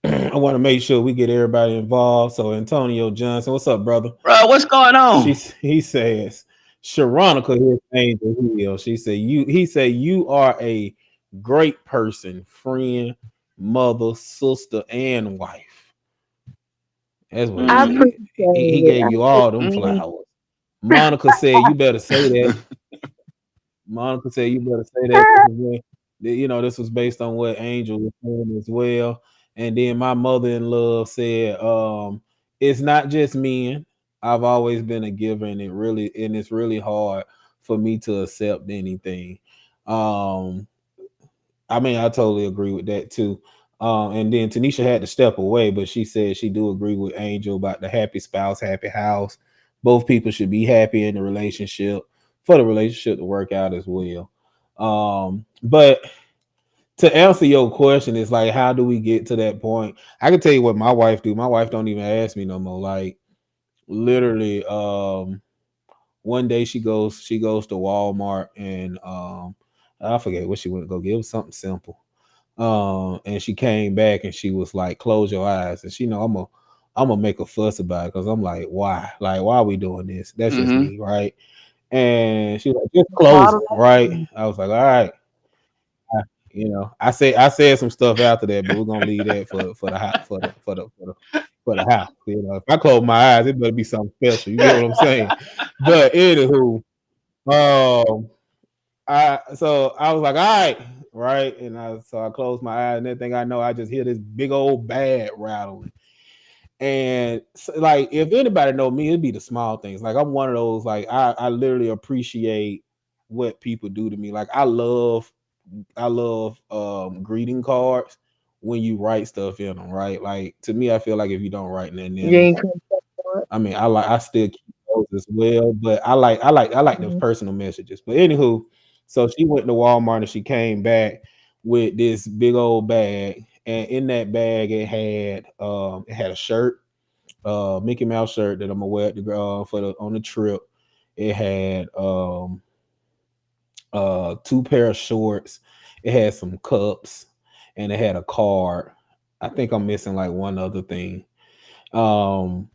I want to make sure we get everybody involved. So Antonio Johnson, what's up, brother? Bro, what's going on? He says, Sharonica here, Angel Hill. She said he said you are a great person, friend, mother, sister, and wife. That's what he I Hmm. said. appreciate He it. gave you all them Hmm. flowers. Monica said you better say that. Monica said you better say that. This was based on what Angel was saying as well. And then my mother-in-law said, it's not just men. I've always been a giver, and it's really hard for me to accept anything. Um, I mean, I totally agree with that too. And then Tanisha had to step away, but she said she do agree with Angel about the happy spouse, happy house. Both people should be happy in the relationship for the relationship to work out as well. But to answer your question, it's like, how do we get to that point? I can tell you what my wife do. My wife don't even ask me no more. Like literally, one day she goes to Walmart and I forget what she went to go get. It was something simple. And she came back and she was like, "Close your eyes." And she know I'm gonna make a fuss about it because I'm like, why? Like, why are we doing this? That's just Mm-hmm. me, right? And she was like, just close them, right? I was like, all right. I said some stuff after that, but we're gonna leave that for the house for the house. If I close my eyes, it better be something special. You get what I'm saying? But anywho, um, I was like, all right, and I closed my eyes, and that thing I know, I just hear this big old bad rattling. And like, if anybody know me, it'd be the small things. Like I'm one of those. Like I literally appreciate what people do to me. Like I love greeting cards when you write stuff in them, right? Like to me, I feel like if you don't write nothing in them, I mean, I still keep those as well, but I like those personal messages. But anywho, so she went to Walmart and she came back with this big old bag, and in that bag it had a shirt, Mickey Mouse shirt that I'm gonna wear at the on the trip. It had two pair of shorts. It had some cups, and it had a card. I think I'm missing like one other thing. And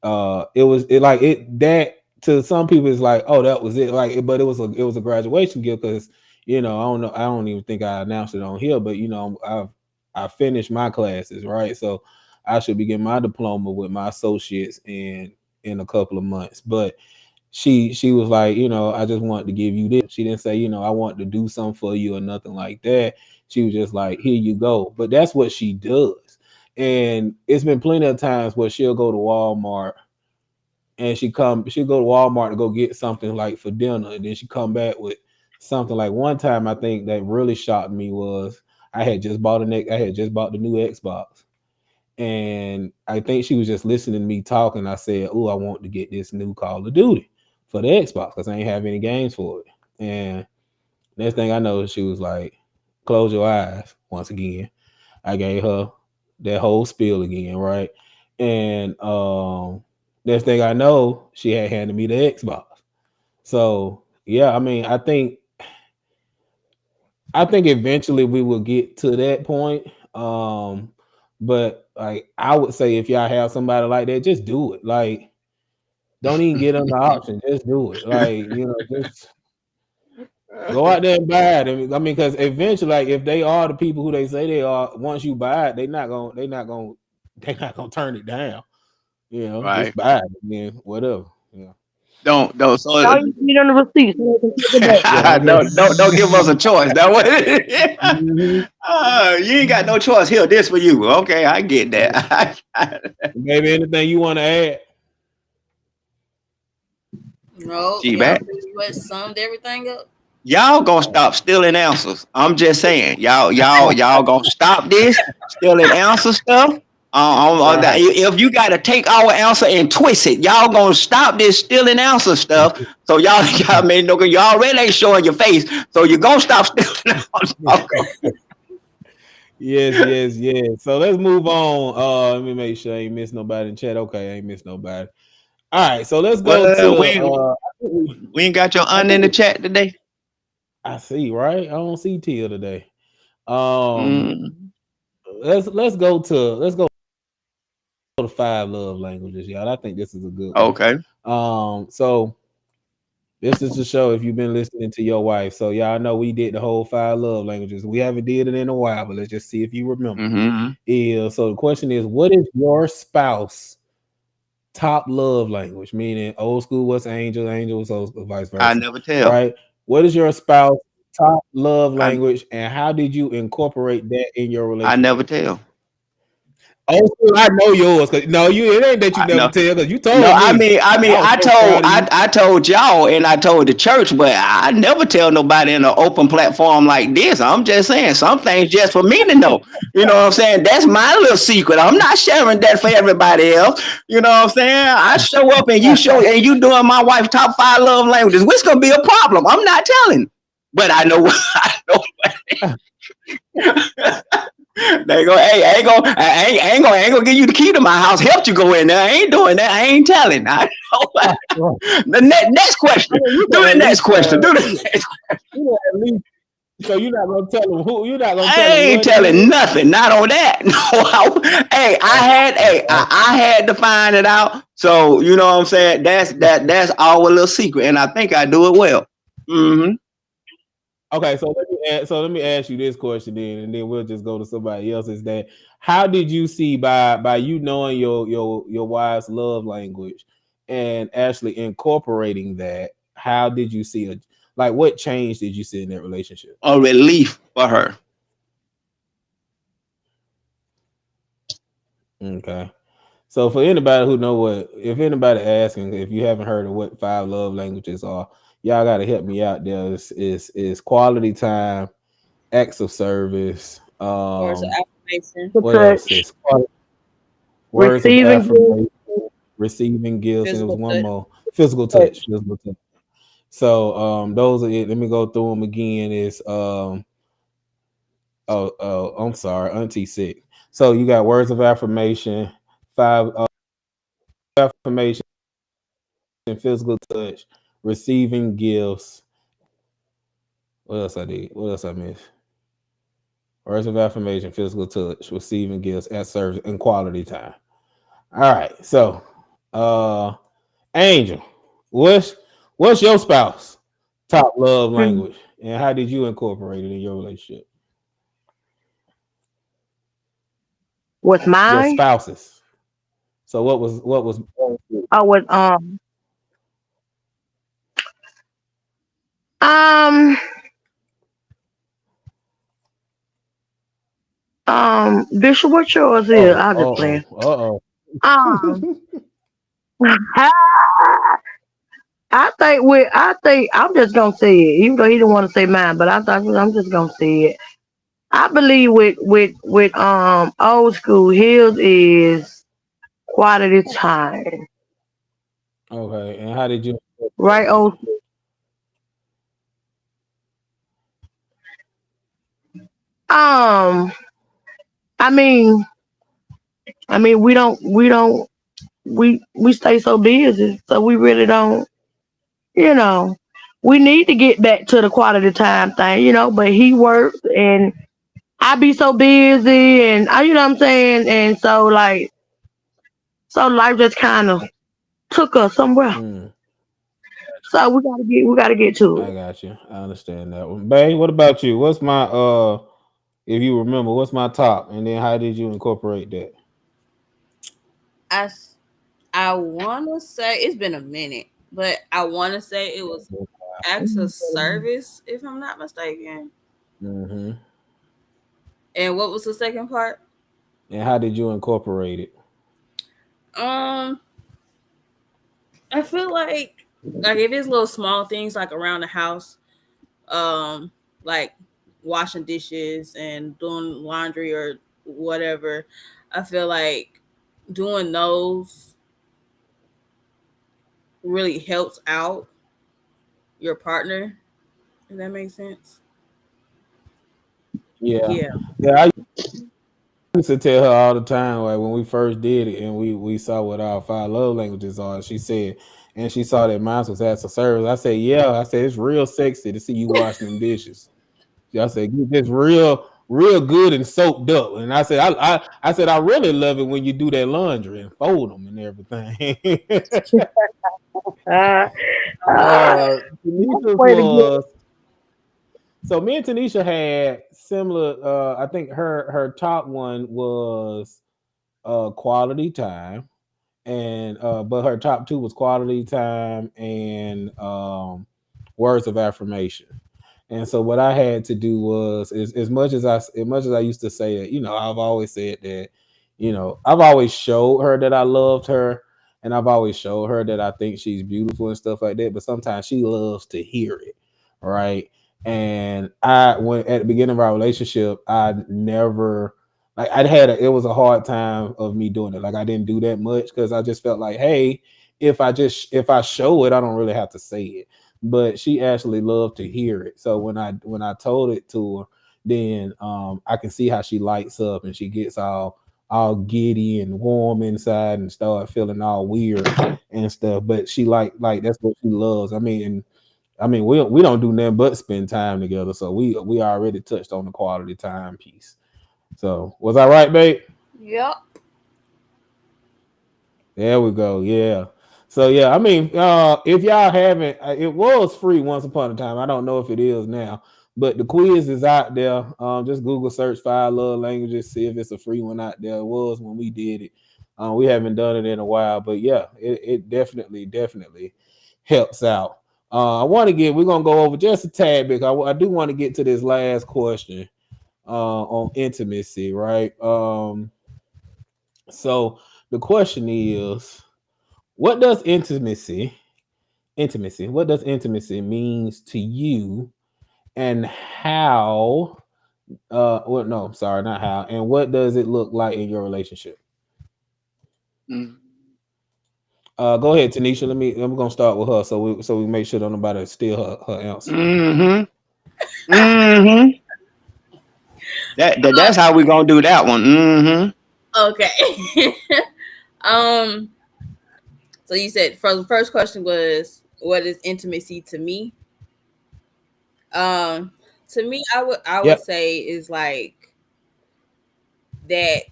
it was it like it that to some people it's like, oh, that was it. Like, but it was a graduation gift because I don't even think I announced it on here, but I finished my classes, right? So I should be getting my diploma with my associates in a couple of months. But she was like, I just wanted to give you this. She didn't say, I want to do something for you or nothing like that. She was just like, here you go. But that's what she does. And it's been plenty of times where she'll go to Walmart and she'll go to Walmart to go get something like for dinner, and then she come back with something. Like one time I think that really shocked me was I had just bought the new Xbox. And I think she was just listening to me talking. I said, "Oh, I want to get this new Call of Duty for the Xbox because I ain't have any games for it." And next thing I know, she was like, "Close your eyes." Once again, I gave her that whole spiel again, right? And next thing I know, she had handed me the Xbox. So yeah, I mean, I think eventually we will get to that point. But like I would say, if y'all have somebody like that, just do it. Like, don't even get them the option. Just do it. Like, just go out there and buy it. I mean, because eventually, like, if they are the people who they say they are, once you buy it, they're not gonna turn it down. Right. Just buy it again, whatever. Yeah. Don't so All you need on the receipt so they can take it back. Yeah. don't give us a choice. That way. Mhm. You ain't got no choice here. This for you. Okay, I get that. Maybe anything you want to add? No, She y'all back. pretty much summed everything up. Y'all gonna stop stealing answers. I'm just saying, y'all gonna stop this stealing answer stuff. Right. If you gotta take our answer and twist it, y'all gonna stop this stealing answer stuff. So y'all may know you already ain't showing your face, so you're gonna stop stealing answers. Yes. So let's move on. Let me make sure I ain't miss nobody in chat. Okay, I ain't miss nobody. All right, so let's go Well, to we ain't got your aunt in the chat today. I see, right? I don't see Tia today. Um Mm, let's go to 5 love languages, y'all. I think this is a good one. okay. So this is the show if you've been listening to your wife. So y'all know we did the whole 5 love languages. We haven't did it in a while, but let's just see if you remember. Mm-hmm. So the question is, what is your spouse top love language? Meaning old school, what's angel, so vice I versa. never tell. Right? What is your spouse top love I language, and how did you incorporate that in your I never relationship? tell. Old school, I know yours. Cause no, it ain't that you I never know. tell, because you No, told me. I was I so told proud of you. I told y'all and I told the church, but I never tell nobody in an open platform like this. I'm just saying some things just for me to know. You know what I'm saying? That's my little secret. I'm not sharing that for everybody else. You know what I'm saying? I show up and you doing my wife's top 5 love languages. Which gonna be a problem? I'm not telling. But I know I know they go, hey, I ain't gonna give you the key to my house. Helped you go in there. I ain't doing that. I ain't telling. I know. The next question. Do the next question. Do the next. At least, so you're not gonna tell them who. You're not gonna I tell them ain't what it telling is. nothing. Not on that. No. I had to find it out. So you know what I'm saying. That's our little secret, and I think I do it well. Mm-hmm. Okay, so let me ask you this question then, and then we'll just go to somebody else. Is that how did you see by you knowing your wife's love language and actually incorporating that? How did you see it? Like, what change did you see in that relationship? A relief for her. Okay. So for anybody who know what, if anybody asking, if you haven't heard of what 5 love languages are, y'all got to help me out there. Is quality time, acts of service, Words of affirmation, what else? touch, Is words of receiving affirmation, receiving gifts, and it was physical one touch. more, physical touch. touch, physical touch. So those are it. Let me go through them again. Is I'm sorry, Auntie sick. So you got words of affirmation, 5 affirmation, physical touch, receiving gifts. What else I did? What else I missed? Words of affirmation, physical touch, receiving gifts, at service, and quality time. All right. So, Angel, what's your spouse top love Mm. language, and how did you incorporate it in your relationship? What's Your mine? spouses. So what was I was um Bishop, what yours is? oh I'll just uh play. oh Um I think I'm just gonna say it, even though he didn't want to say mine, but I thought I'm just gonna say it. I believe with old school his is quality time. okay, and how did you incorporate Right, that? old um I mean we don't we stay so busy, so we really don't, you know. We need to get back to the quality time thing, but he works and I be so busy and I, you know what I'm saying? And so life just kind of took us somewhere. Mm, So we gotta get to I it. got you. I understand that one. Bay, what about you? What's my if you remember, what's my top, and then how did you incorporate that? I s- I want to say it's been a minute, but I want to say it was acts of service, if I'm not mistaken. Mm-hmm. And what was the second part? And how did you incorporate it? Um, I feel like if it's little small things like around the house, um, like washing dishes and doing laundry or whatever, I feel like doing those really helps out your partner. If that makes sense. Yeah, Yeah. yeah. I used to tell her all the time, like when we first did it, and we saw what our 5 love languages are. She said, and she saw that mine was acts of service. I said, yeah. I said it's real sexy to see you washing them dishes. I said, you just real good and soaked up. And I said, I said, I really love it when you do that laundry and fold them and everything. Uh, uh, Tanisha's way to get. was so me and Tanisha had similar. I think her top one was quality time, and but her top two was quality time and words of affirmation. And so what I had to do was, as much as I used to say it, I've always said that, I've always showed her that I loved her, and I've always showed her that I think she's beautiful and stuff like that. But sometimes she loves to hear it, right? And when at the beginning of our relationship, I never like it was a hard time of me doing it. Like I didn't do that much because I just felt like, hey, if I show it, I don't really have to say it. but she actually loved to hear it. So when I told it to her, then I can see how she lights up and she gets all giddy and warm inside and start feeling all weird and stuff. But she like that's what she loves. I mean, we don't do nothing but spend time together. So we already touched on the quality time piece. So was I right, babe? Yep. There we go. Yeah. So yeah, I mean, if y'all haven't, it was free once upon a time. I don't know if it is now, but the quiz is out there. Just Google search five love languages, see if it's a free one out there. It was when we did it. We haven't done it in a while, but yeah, it definitely helps out. We're gonna go over just a tad bit. I do want to get to this last question on intimacy, right? So the question is, what does what does intimacy means to you, and how well no, I'm sorry, not how, and what does it look like in your relationship? Mm. Go ahead, Tanisha. I'm gonna start with her so we make sure that nobody steal her answer. Mm-hmm. Mm-hmm. That's how we gonna do that one. Mm-hmm. Okay. um. So you said for the first question was, what is intimacy to me? Um. To me, I would Yep. say is like that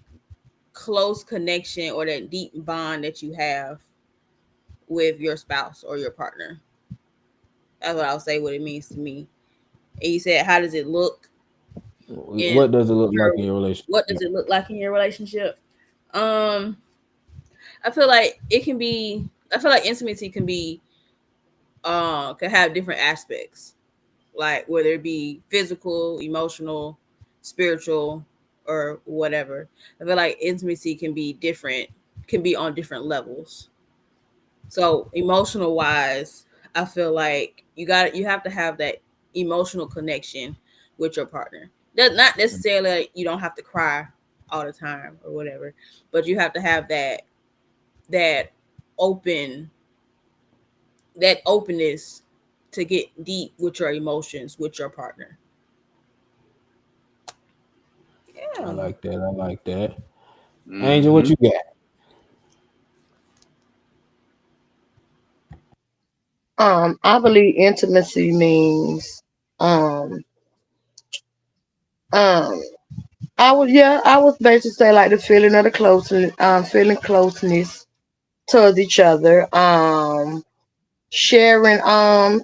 close connection or that deep bond that you have with your spouse or your partner. That's what I would say. What it means to me. And you said, how does it look in What does it look like in your? your relationship? What does it look like in your relationship? Um. I feel like it can be. I feel like intimacy can be. Can have different aspects, like whether it be physical, emotional, spiritual, or whatever. I feel like intimacy can be different, can be on different levels. So emotional wise, I feel like you have to have that emotional connection with your partner. That not necessarily like you don't have to cry all the time or whatever, but you have to have that open that openness to get deep with your emotions with your partner. I Yeah. like that. I like that. Angel, what Mm-hmm. you got? I believe intimacy means um um I was basically say like the feeling of the closeness, feeling closeness towards each other, sharing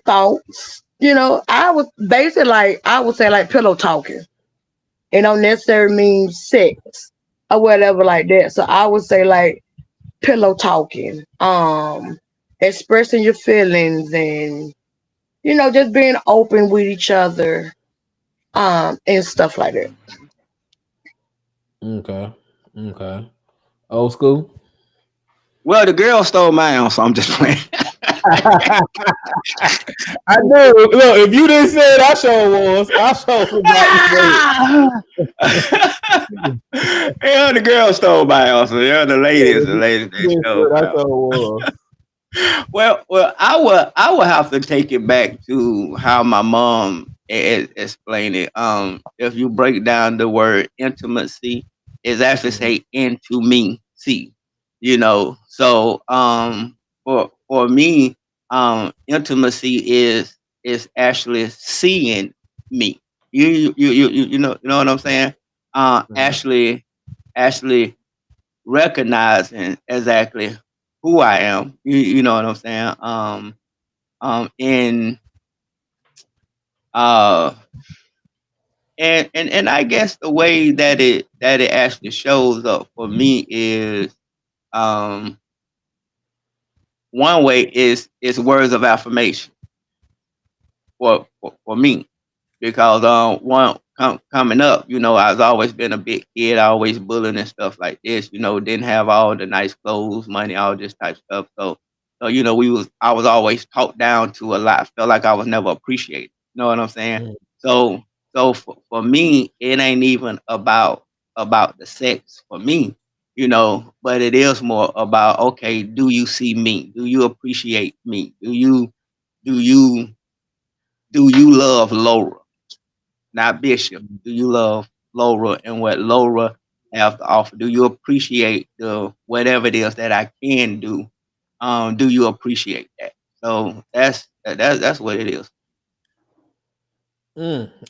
thoughts. I was basically like I would say like pillow talking. It don't necessarily mean sex or whatever like that. So I would say like pillow talking, expressing your feelings and just being open with each other, and stuff like that. Okay. Okay. Old school. Well, the girl stole mine, so I'm just playing. I do. Look, if you didn't say it, I sure was. I sure was about to say Yeah, the girl stole mine, so yeah, the it. ladies, You they didn't say stole it, I mine. sure was. Well, I would have to take it back to how my mom explained it. If you break down the word intimacy, it's actually Mhm. say into me, see, So for me, intimacy is actually seeing me. You know what I'm saying? Mhm. Actually recognizing exactly who I am. You know what I'm saying? In uh, and I guess the way that it actually shows up for me is um one way is words of affirmation for me. Because one coming up, I was always been a big kid, I always bullying and stuff like this. Didn't have all the nice clothes, money, all this type stuff. So I was always talked down to a lot. Felt like I was never appreciated. You know what I'm saying? Mhm. So for me, it ain't even about the sex for me. But it is more about, okay, do you see me? Do you appreciate me? do you love Laura, not Bishop? Do you love Laura and what Laura have to offer? Do you appreciate the whatever it is that I can do? Do you appreciate that? So that's what it is.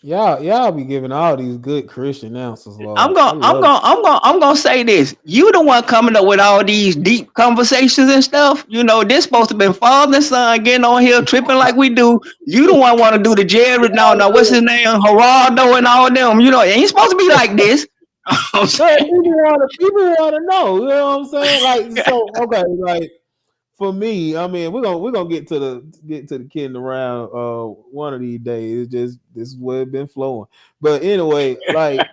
Y'all be giving all these good Christian answers, I'm Lord. I gonna, I'm love gonna, I'm gonna, I'm gonna say this. You the one coming up with all these deep conversations and stuff. You know, this supposed to be father and son getting on here tripping like we do. You the one want to do the Jared now. Now, what's his name? Geraldo and all them. You know, it ain't supposed to be like this. I'm But saying, people wanna know. You know what I'm saying? Like, so okay, like for me, I mean, we're gonna get to the kidding around one of these days. It's just this is where it's been flowing. But anyway, like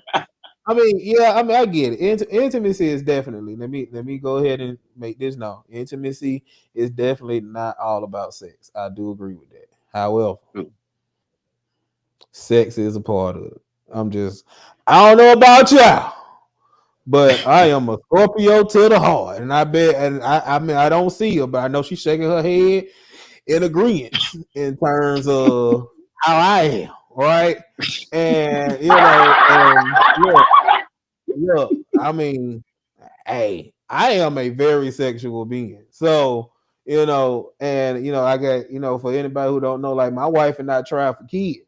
I mean, yeah, I mean, I get it. Intimacy is definitely. Let me go ahead and make this known. Intimacy is definitely not all about sex. I do agree with that. However, sex is a part of it. I don't know about y'all, but I am a Scorpio to the heart, and I bet, and I mean, I don't see her, but I know she's shaking her head in agreement in terms of how I am, right? And and look, I mean, hey, I am a very sexual being. So, and I got, for anybody who don't know, like my wife and I trying for kids.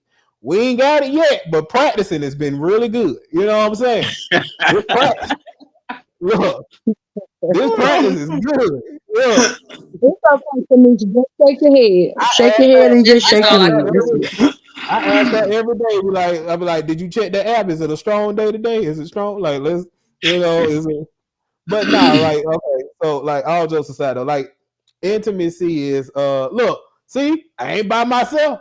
We ain't got it yet, but practicing has been really good. You know what I'm saying? This practice, look, this practice is good. Look, It's okay for me to just shake your head. I Shake ask your head her, and just I That's shake all your ask I her head. can That's do. every, it. I ask her every day. I be like, did you check the app? Is it a strong day today? Is it strong? Like, is it? But nah, like okay, so like all jokes aside, though, like intimacy is look, see, I ain't by myself.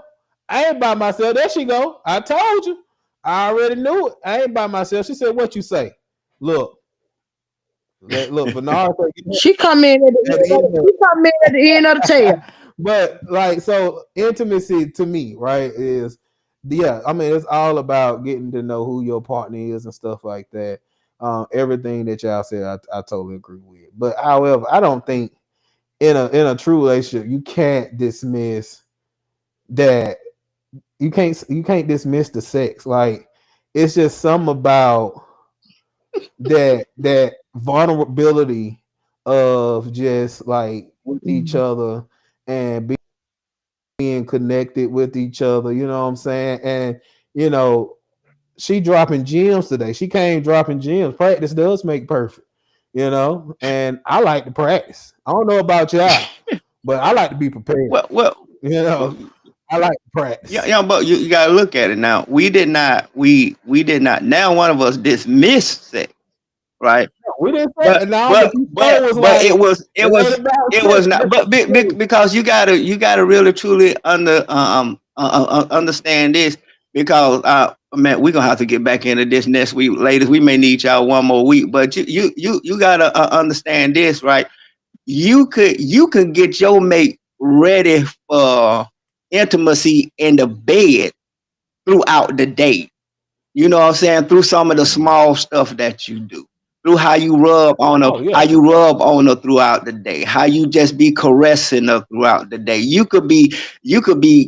I ain't by myself. There she go. I told you. I already knew it. I ain't by myself. She said, "What you say?" Look, look, Bernard She come in at at the the end of end she come in at the end of the tail. but like so intimacy to me, right, is yeah, I mean it's all about getting to know who your partner is and stuff like that. Everything that y'all said, I totally agree with. But however, I don't think in a true relationship you can't dismiss that you can't dismiss the sex. Like it's just something about that vulnerability of just like with each other and being connected with each other, you know what I'm saying? And you know, she dropping gems today. She came dropping gems. Practice does make perfect, and I like to practice. I don't know about y'all, but I like to be prepared. well, well, You well, know, I like to yeah, practice. yeah, but you gotta look at it now. We did not. Now one of us dismissed sex, right? We didn't say, But and now but but you but was but like, it was it it ain't was about it sex. was not. That's But what you said. because you gotta really truly understand this, because man, we're gonna have to get back into this next week, ladies. We may need y'all one more week, but you gotta understand this, right? You could get your mate ready for intimacy in the bed throughout the day. You know what I'm saying? Through some of the small stuff that you do. Through how you rub on her, Oh yeah. how you rub on her throughout the day, how you just be caressing her throughout the day. You could be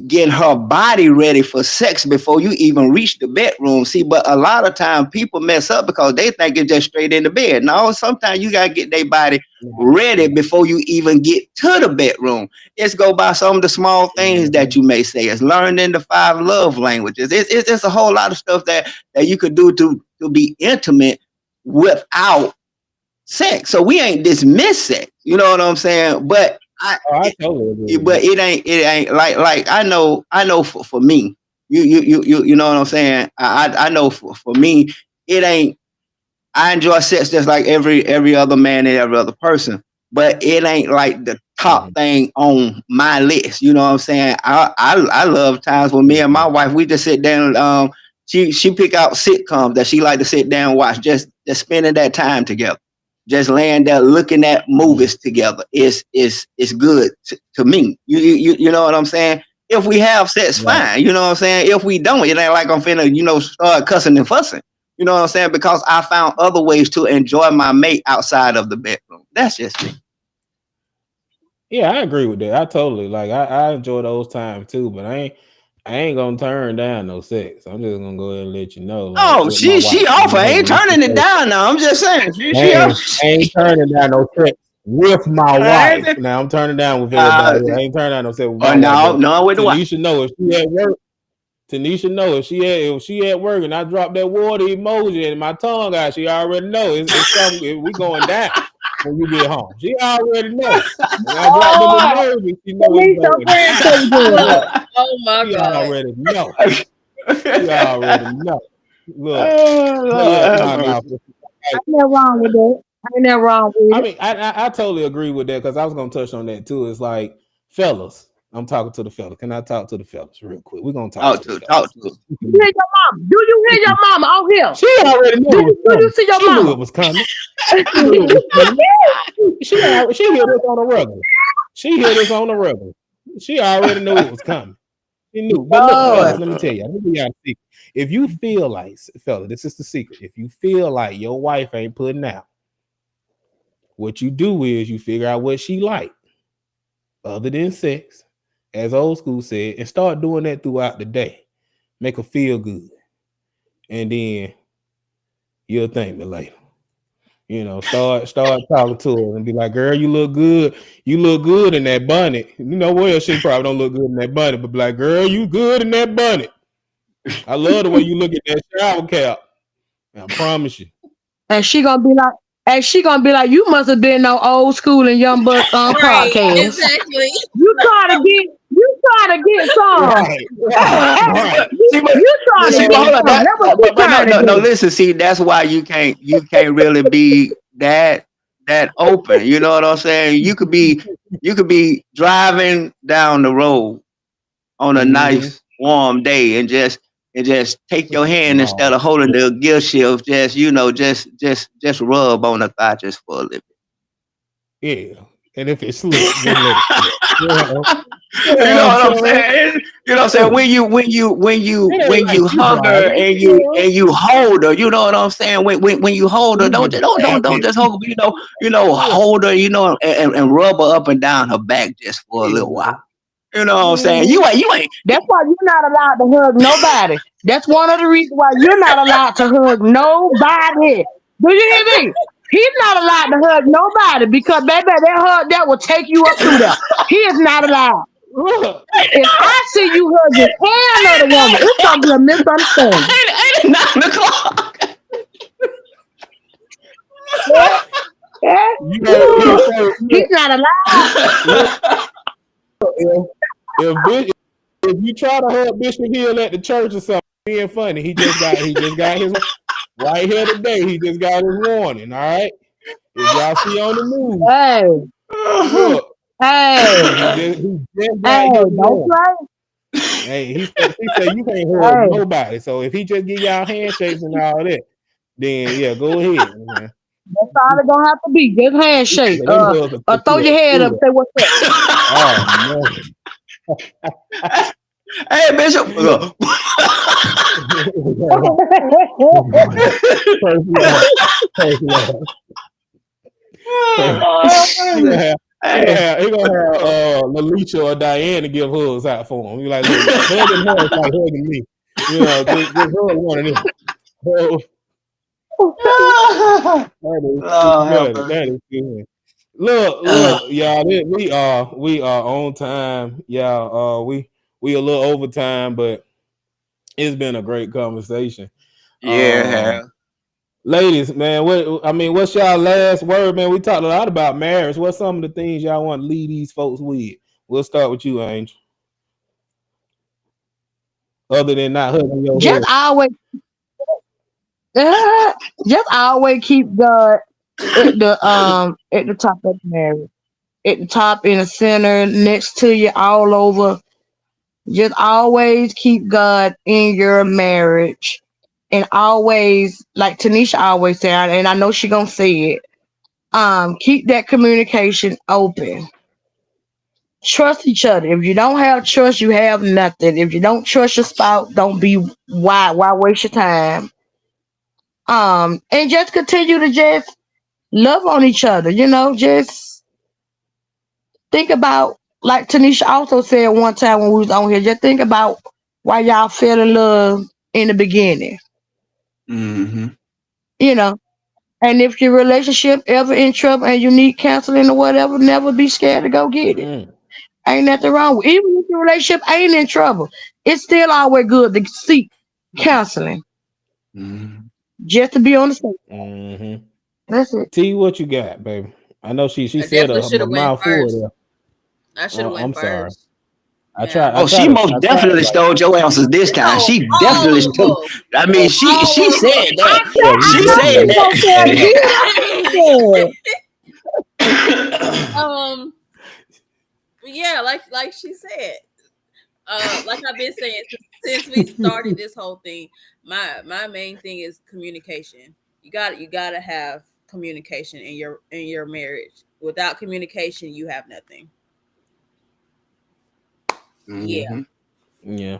getting her body ready for sex before you even reach the bedroom. See, but a lot of time people mess up because they think it's just straight in the bed. No, sometimes you gotta get their body ready before you even get to the bedroom. Let's go by some of the small things that you may say. It's learning the five love languages. It's a whole lot of stuff that you could do to be intimate without sex. So we ain't dismiss sex. You know what I'm saying? But Oh, I totally agree with but that. it ain't like I know for me. You know what I'm saying? I know for me, it ain't. I enjoy sex just like every other man and every other person, but it ain't like the top Mhm, thing on my list. You know what I'm saying? I love times when me and my mhm, wife we just sit down. She pick out sitcoms that she like to sit down and watch. Just spending that time together, just laying there looking at mhm. movies together. It's good to me. You know what I'm saying? If we have sex, Right. fine. You know what I'm saying? If we don't, it ain't like I'm finna start cussing and fussing. You know what I'm saying? Because I found other ways to enjoy my mate outside of the bedroom. That's just me. Yeah, I agree with that. I totally I enjoy those times too, but I ain't gonna turn down no sex. I'm just gonna go ahead and let you know, like Oh, with my she wife. offer. Hey, Ain't this is turning it so down now. I'm just saying. I She ain't, offer. I ain't turning down no sex with my I ain't wife. Now I'm turning down with uh, everybody. I ain't turning down no sex with oh my wife, no, but no with the wife. Tanisha know if she at work. Tanisha know if she at work and I drop that water emoji and my tongue out, she already know it's something. We going down when you get home. She already know. When I drop them Oh, emojis, she know it's Denise, your going friend down. say you doing that. Look, Oh my she god. already know. She already know. Look, Oh, but Lord yeah, have no, mercy. no. Ain't nothing wrong with that. Ain't nothing wrong with I it. mean, I totally agree with that because I was gonna touch on that too. It's like fellas. I'm talking to the fellas. Can I talk to the fellas real quick? We're gonna talk to the Talk fellas. to. You hear your mama? Do you hear your mama out here? She already knew it was Do you coming. see your She knew mama? it was coming. She knew it was coming. She hear this on the regular. She hear this on the regular. She already knew it was coming. She knew. But look, fellas, Lord. let me tell you. Let me give y'all a secret. If you feel like, fella, this is the secret. If you feel like your wife ain't putting out, what you do is you figure out what she like, other than sex, as old school said, and start doing that throughout the day. Make her feel good, and then you'll thank me later. Start talking to her and be like, "Girl, you look good. You look good in that bunny. You know well she probably don't look good in that bunny, but be like, girl, you good in that bunny. I love the way you look at that shower cap. I promise you. And she gonna be like, you must have been no old school and young buck Right. podcast. Exactly. You try to get some. Right, right, right. See, You trying but to see, You but get hold know, on. some. That, That's what you but no, trying to no, no. do. Listen, see, that's why you can't really be that open. You know what I'm saying? You could be driving down the road on a mm-hmm. nice warm day and just take your hand instead No, of holding the gear shift. Just rub on the thigh just for a little yeah. And if it slip, just let it slip. You You know know what I'm what I'm saying? saying? You know what I'm saying? Look, When you it ain't when like you you hug her driving. and you hold her, you know what I'm saying? When you hold her, You don't just just- grab don't it. just hold her, hold her, and rub her up and down her back just for a little while. Yeah. You know what I'm saying? Mm-hmm. You ain't. That's why you're not allowed to hug nobody. That's one of the reasons why you're not allowed to hug nobody. Do you hear me? He's not allowed to hug nobody because baby, that hug that will take you up through there. He is not allowed. Look, If I see you hugging any other woman, it's gonna be a misunderstanding. Ain't it 9 o'clock? Yeah, yeah. you heard what he Woo. said. He's not allowed. Look, if, if you try to hug Bishop Hill at the church or something, being funny, he just got his right here today. He just got his warning. All right. If y'all see on the news, Hey, look, hey, he just got hey, his don't warning. play. Hey, he said you can't hug Hey, nobody. So if he just give y'all handshakes and all that, then yeah, go ahead. Man. that's all it's gonna have to be. Just handshake. Them hugs will take Throw you your up head up. through it. Say what's up. Oh man. Hey, Bishop. Look. Praise the Lord. Praise the Lord. He gonna have Hey. he gonna have Lalicia or Diane to give hugs out for him. You like, look, hugging her is like hugging me. Just hug one of them. Oh, that is too Lord help funny. us. That is too funny. Look, y'all. We are on time. Yeah, we a little over time, but it's been a great conversation. Yeah. Ladies, man, what's y'all last word, man? We talked a lot about marriage. What's some of the things y'all want to leave these folks with? We'll start with you, Angel. Other than not hugging your just husband. always, uh, just always keep God at the top of the marriage, at the top, in the center, next to you, all over. Just always keep God in your marriage, and always, like Tanisha always say, and I know she gonna say it. Keep that communication open. Trust each other. If you don't have trust, you have nothing. If you don't trust your spouse, don't be why waste your time. And just continue to just love on each other. Just think about, like Tanisha also said one time when we was on here, just think about why y'all fell in love in the beginning, Mm-hmm. you know. And if your relationship ever in trouble and you need counseling or whatever, never be scared to go get it. Mm. Ain't nothing wrong with, even if your relationship ain't in trouble, it's still always good to seek counseling Mm-hmm. just to be on the safe. Mm-hmm. That's it. T, what you got, baby? I know she I said definitely a should have went mouthful first. there. I should have went I'm sorry. first. I Yeah. tried. Oh, she most I tried to definitely like. stole your answers this time. No, She all definitely of took. them. I mean, she All of them. said that. Yeah, I you She thought said you definitely. was gonna say it Yeah. again. um, yeah, like she said. Like I've been saying since we started this whole thing, my main thing is communication. You gotta have communication in your marriage. Without communication, you have nothing. Yeah. Mhm. Yeah.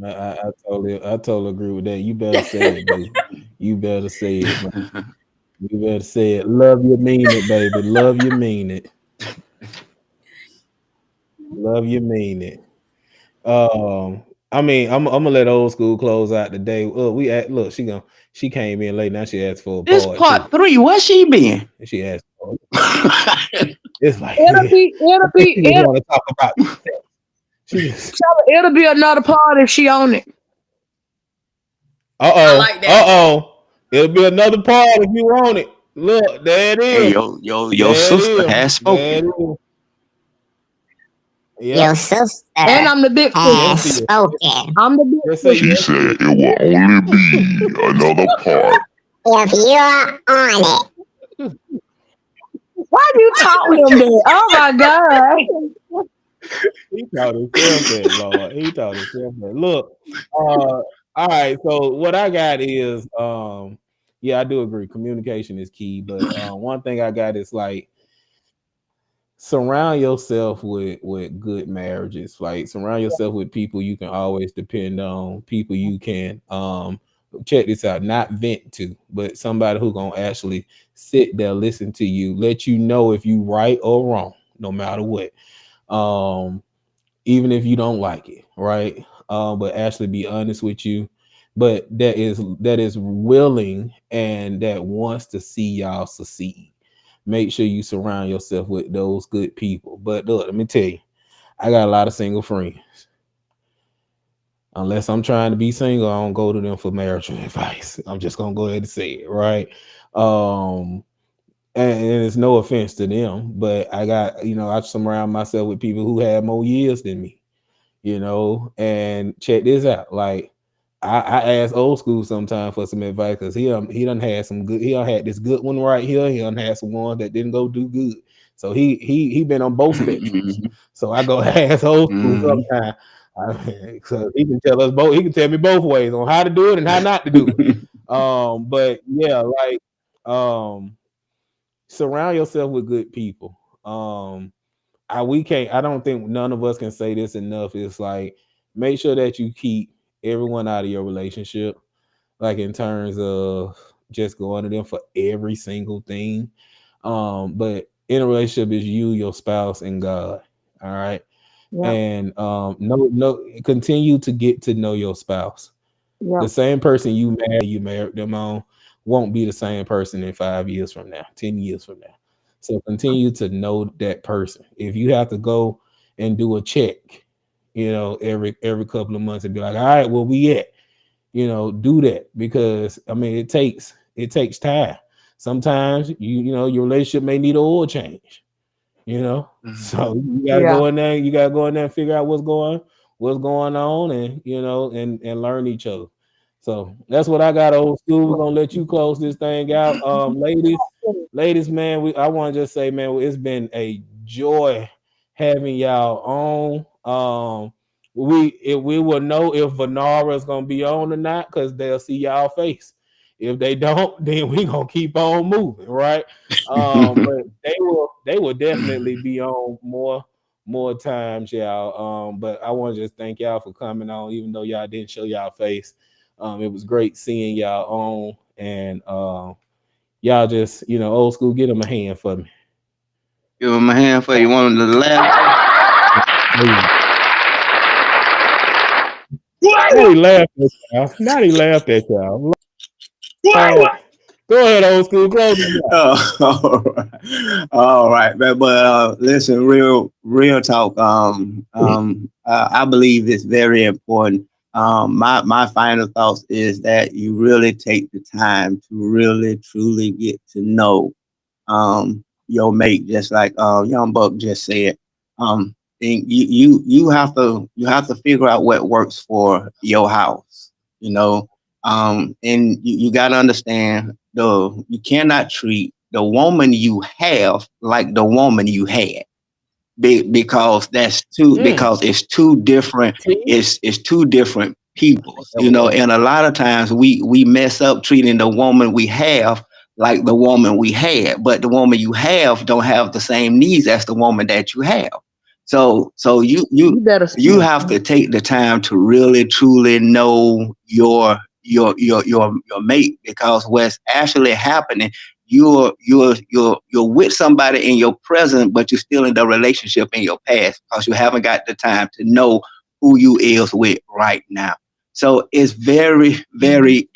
I totally agree with that. You better say it, boo. You better say it, man. You better say it. Love you, mean it, baby. Love you, mean it. Love you, mean it. I mean, I'm gonna let old school close out today. Look, she came in late. Now she asked for a This part two. part 3, where she been? And she asked for it. It's like It'll be, I it'll think be, she just want to talk about sex. She just it'll be another part if she own it. I like that. It'll be another part if you want it. Look, there it Hey, is. your There it sister is. has There it spoken. is. Your Yep. sister And I'm the big Yes, sister. has she is. spoken. I'm the big Just say sister. She yes, she said is. it will only be another part. If you're on it, Why do you talk to him there? Oh my God. He taught himself that, Lord. He taught himself that. Look, all right. So what I got is, yeah, I do agree. Communication is key, but one thing I got is like surround yourself with good marriages. Like surround yourself with people you can always depend on. People you can check this out, not vent to, but somebody who gonna actually sit there, listen to you, let you know if you right or wrong, no matter what. Um, even if you don't like it, right? But actually be honest with you. But that is willing and that wants to see y'all succeed. Make sure you surround yourself with those good people. But look, let me tell you, I got a lot of single friends. Unless I'm trying to be single, I don't go to them for marital advice. I'm just gonna go ahead and say it, right? Um, and it's no offense to them, but I got, I surround myself with people who have more years than me, and check this out. Like I ask old school sometimes for some advice because he done had some good, he done had this good one right here. He done had some ones that didn't go do good. So he been on both spectrums. Mhm. So I go ask old school Mhm. sometimes. So he can tell us both, he can tell me both ways on how to do it and how not to do it. But yeah, like um surround yourself with good people. I don't think none of us can say this enough. It's like make sure that you keep everyone out of your relationship, like in terms of just going to them for every single thing. But in a relationship is you, your spouse, and God. All right. Yeah, And no, continue to get to know your spouse. yeah, The same person you married them on won't be the same person in 5 years from now, 10 years from now. So continue to know that person. If you have to go and do a check, every couple of months and be like, all right, where we at? Do that because I mean it takes time. Sometimes your relationship may need an oil change. So you gotta yeah. go in there, and figure out what's going on, and and learn each other. So that's what I got, old school. We're gonna let you close this thing out. Ladies, man, I want to just say, man, it's been a joy having y'all on. We will know if Vanara is gonna be on or not because they'll see y'all face. If they don't, then we gonna keep on moving, right? But they will definitely be on more times, y'all. But I want to just thank y'all for coming on, even though y'all didn't show y'all face. It was great seeing y'all on, and y'all just old school. Get them a hand for me. Give him a hand for you. Want him to laugh? Now he laughed at y'all. Now he laughed at y'all. Go ahead, old school. Close it out. All right, but listen, real talk. I believe it's very important. My final thoughts is that you really take the time to really truly get to know your mate, just like Young Buck just said. And you have to figure out what works for your house. You know, and you got to understand you cannot treat the woman you have like the woman you had. Because it's two different it's two different peoples, and a lot of times we mess up treating the woman we have like the woman we had, but the woman you have don't have the same needs as the woman that you have. So you you You better you speak. have to take the time to really truly know your mate, because what's actually happening, you're with somebody in your present, but you're still in the relationship in your past because you haven't got the time to know who you is with right now. So it's very, very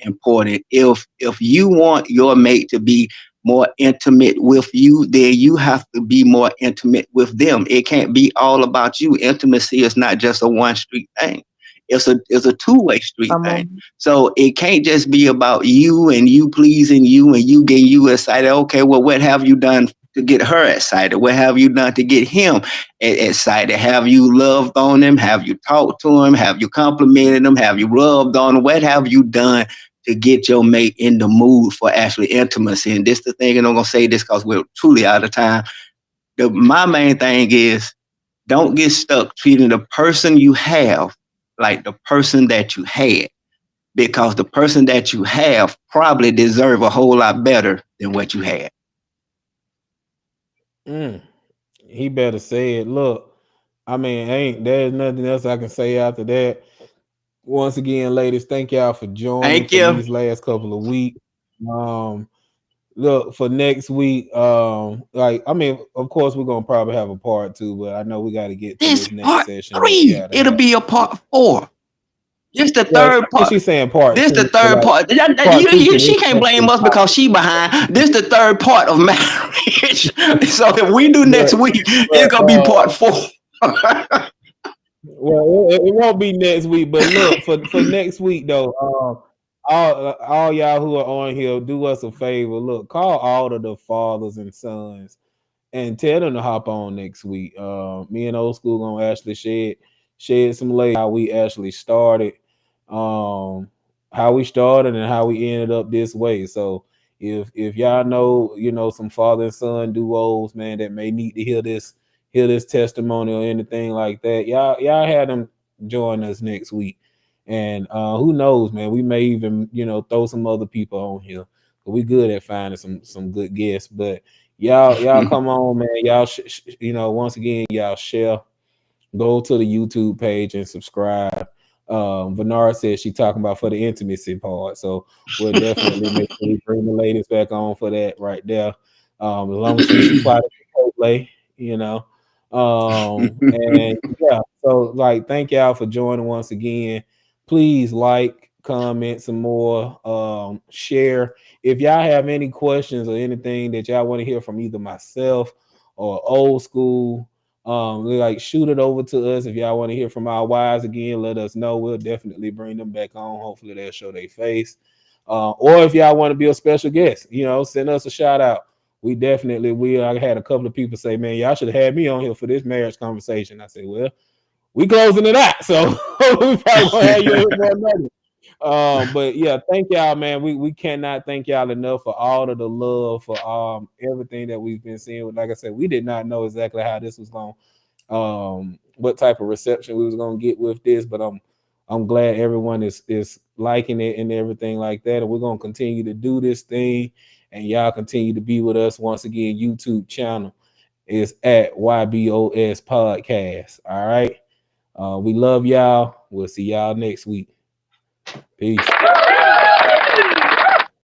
important. If you want your mate to be more intimate with you, then you have to be more intimate with them. It can't be all about you. Intimacy is not just a one street thing. It's a two-way street Come thing. on. So it can't just be about you and you pleasing you and you getting you excited. Okay, well, what have you done to get her excited? What have you done to get him excited? Have you loved on him? Have you talked to him? Have you complimented him? Have you rubbed on him? What have you done to get your mate in the mood for actually intimacy? And this the thing, and I'm gonna say this because we're truly out of time. My main thing is, don't get stuck treating the person you have like the person that you had, because the person that you have probably deserve a whole lot better than what you had. Mm. He better say it. Look, I mean, ain't there's nothing else I can say after that. Once again, ladies, thank y'all for joining Thank for you. these last couple of weeks. Um, look for next week. Like I mean, of course, we're gonna probably have a part two, but I know we got to get to This this next part session that we three. got to It'll have. be a part four. This the Well, third and part. she's saying part This the two, but third like part. part two can She can't blame especially us top because she it. behind. This the third part of marriage. So if we do But next week, but it's gonna be part four. well, it won't be next week, but look for next week though. All y'all who are on here, do us a favor. Look, call all of the fathers and sons and tell them to hop on next week. Me and old school gonna actually shed some light how we actually started, um, how we started and how we ended up this way. So if y'all know, some father and son duos, man, that may need to hear this testimony or anything like that, y'all have them join us next week. And who knows, man, we may even throw some other people on here. But we good at finding some good guests. But y'all come on, man. Y'all once again, y'all share, go to the YouTube page and subscribe. Bernard says she talking about for the intimacy part, so we'll definitely make sure we bring the ladies back on for that right there. As long as she supply the play, and yeah, so like thank y'all for joining once again. Please like, comment some more, share. If y'all have any questions or anything that y'all want to hear from either myself or old school, like shoot it over to us. If y'all want to hear from our wives again, let us know. We'll definitely bring them back on. Hopefully they'll show their face. Or if y'all want to be a special guest, send us a shout out. We definitely will. I had a couple of people say, man, y'all should have had me on here for this marriage conversation. I said, well, we closing it out, so we probably gonna have you here for another. But yeah, thank y'all, man. We cannot thank y'all enough for all of the love, for everything that we've been seeing. Like I said, we did not know exactly how this was going, what type of reception we was gonna get with this, but I'm glad everyone is liking it and everything like that. And we're gonna continue to do this thing, and y'all continue to be with us. Once again, YouTube channel is at YBOS Podcast. All right. We love y'all. We'll see y'all next week. Peace.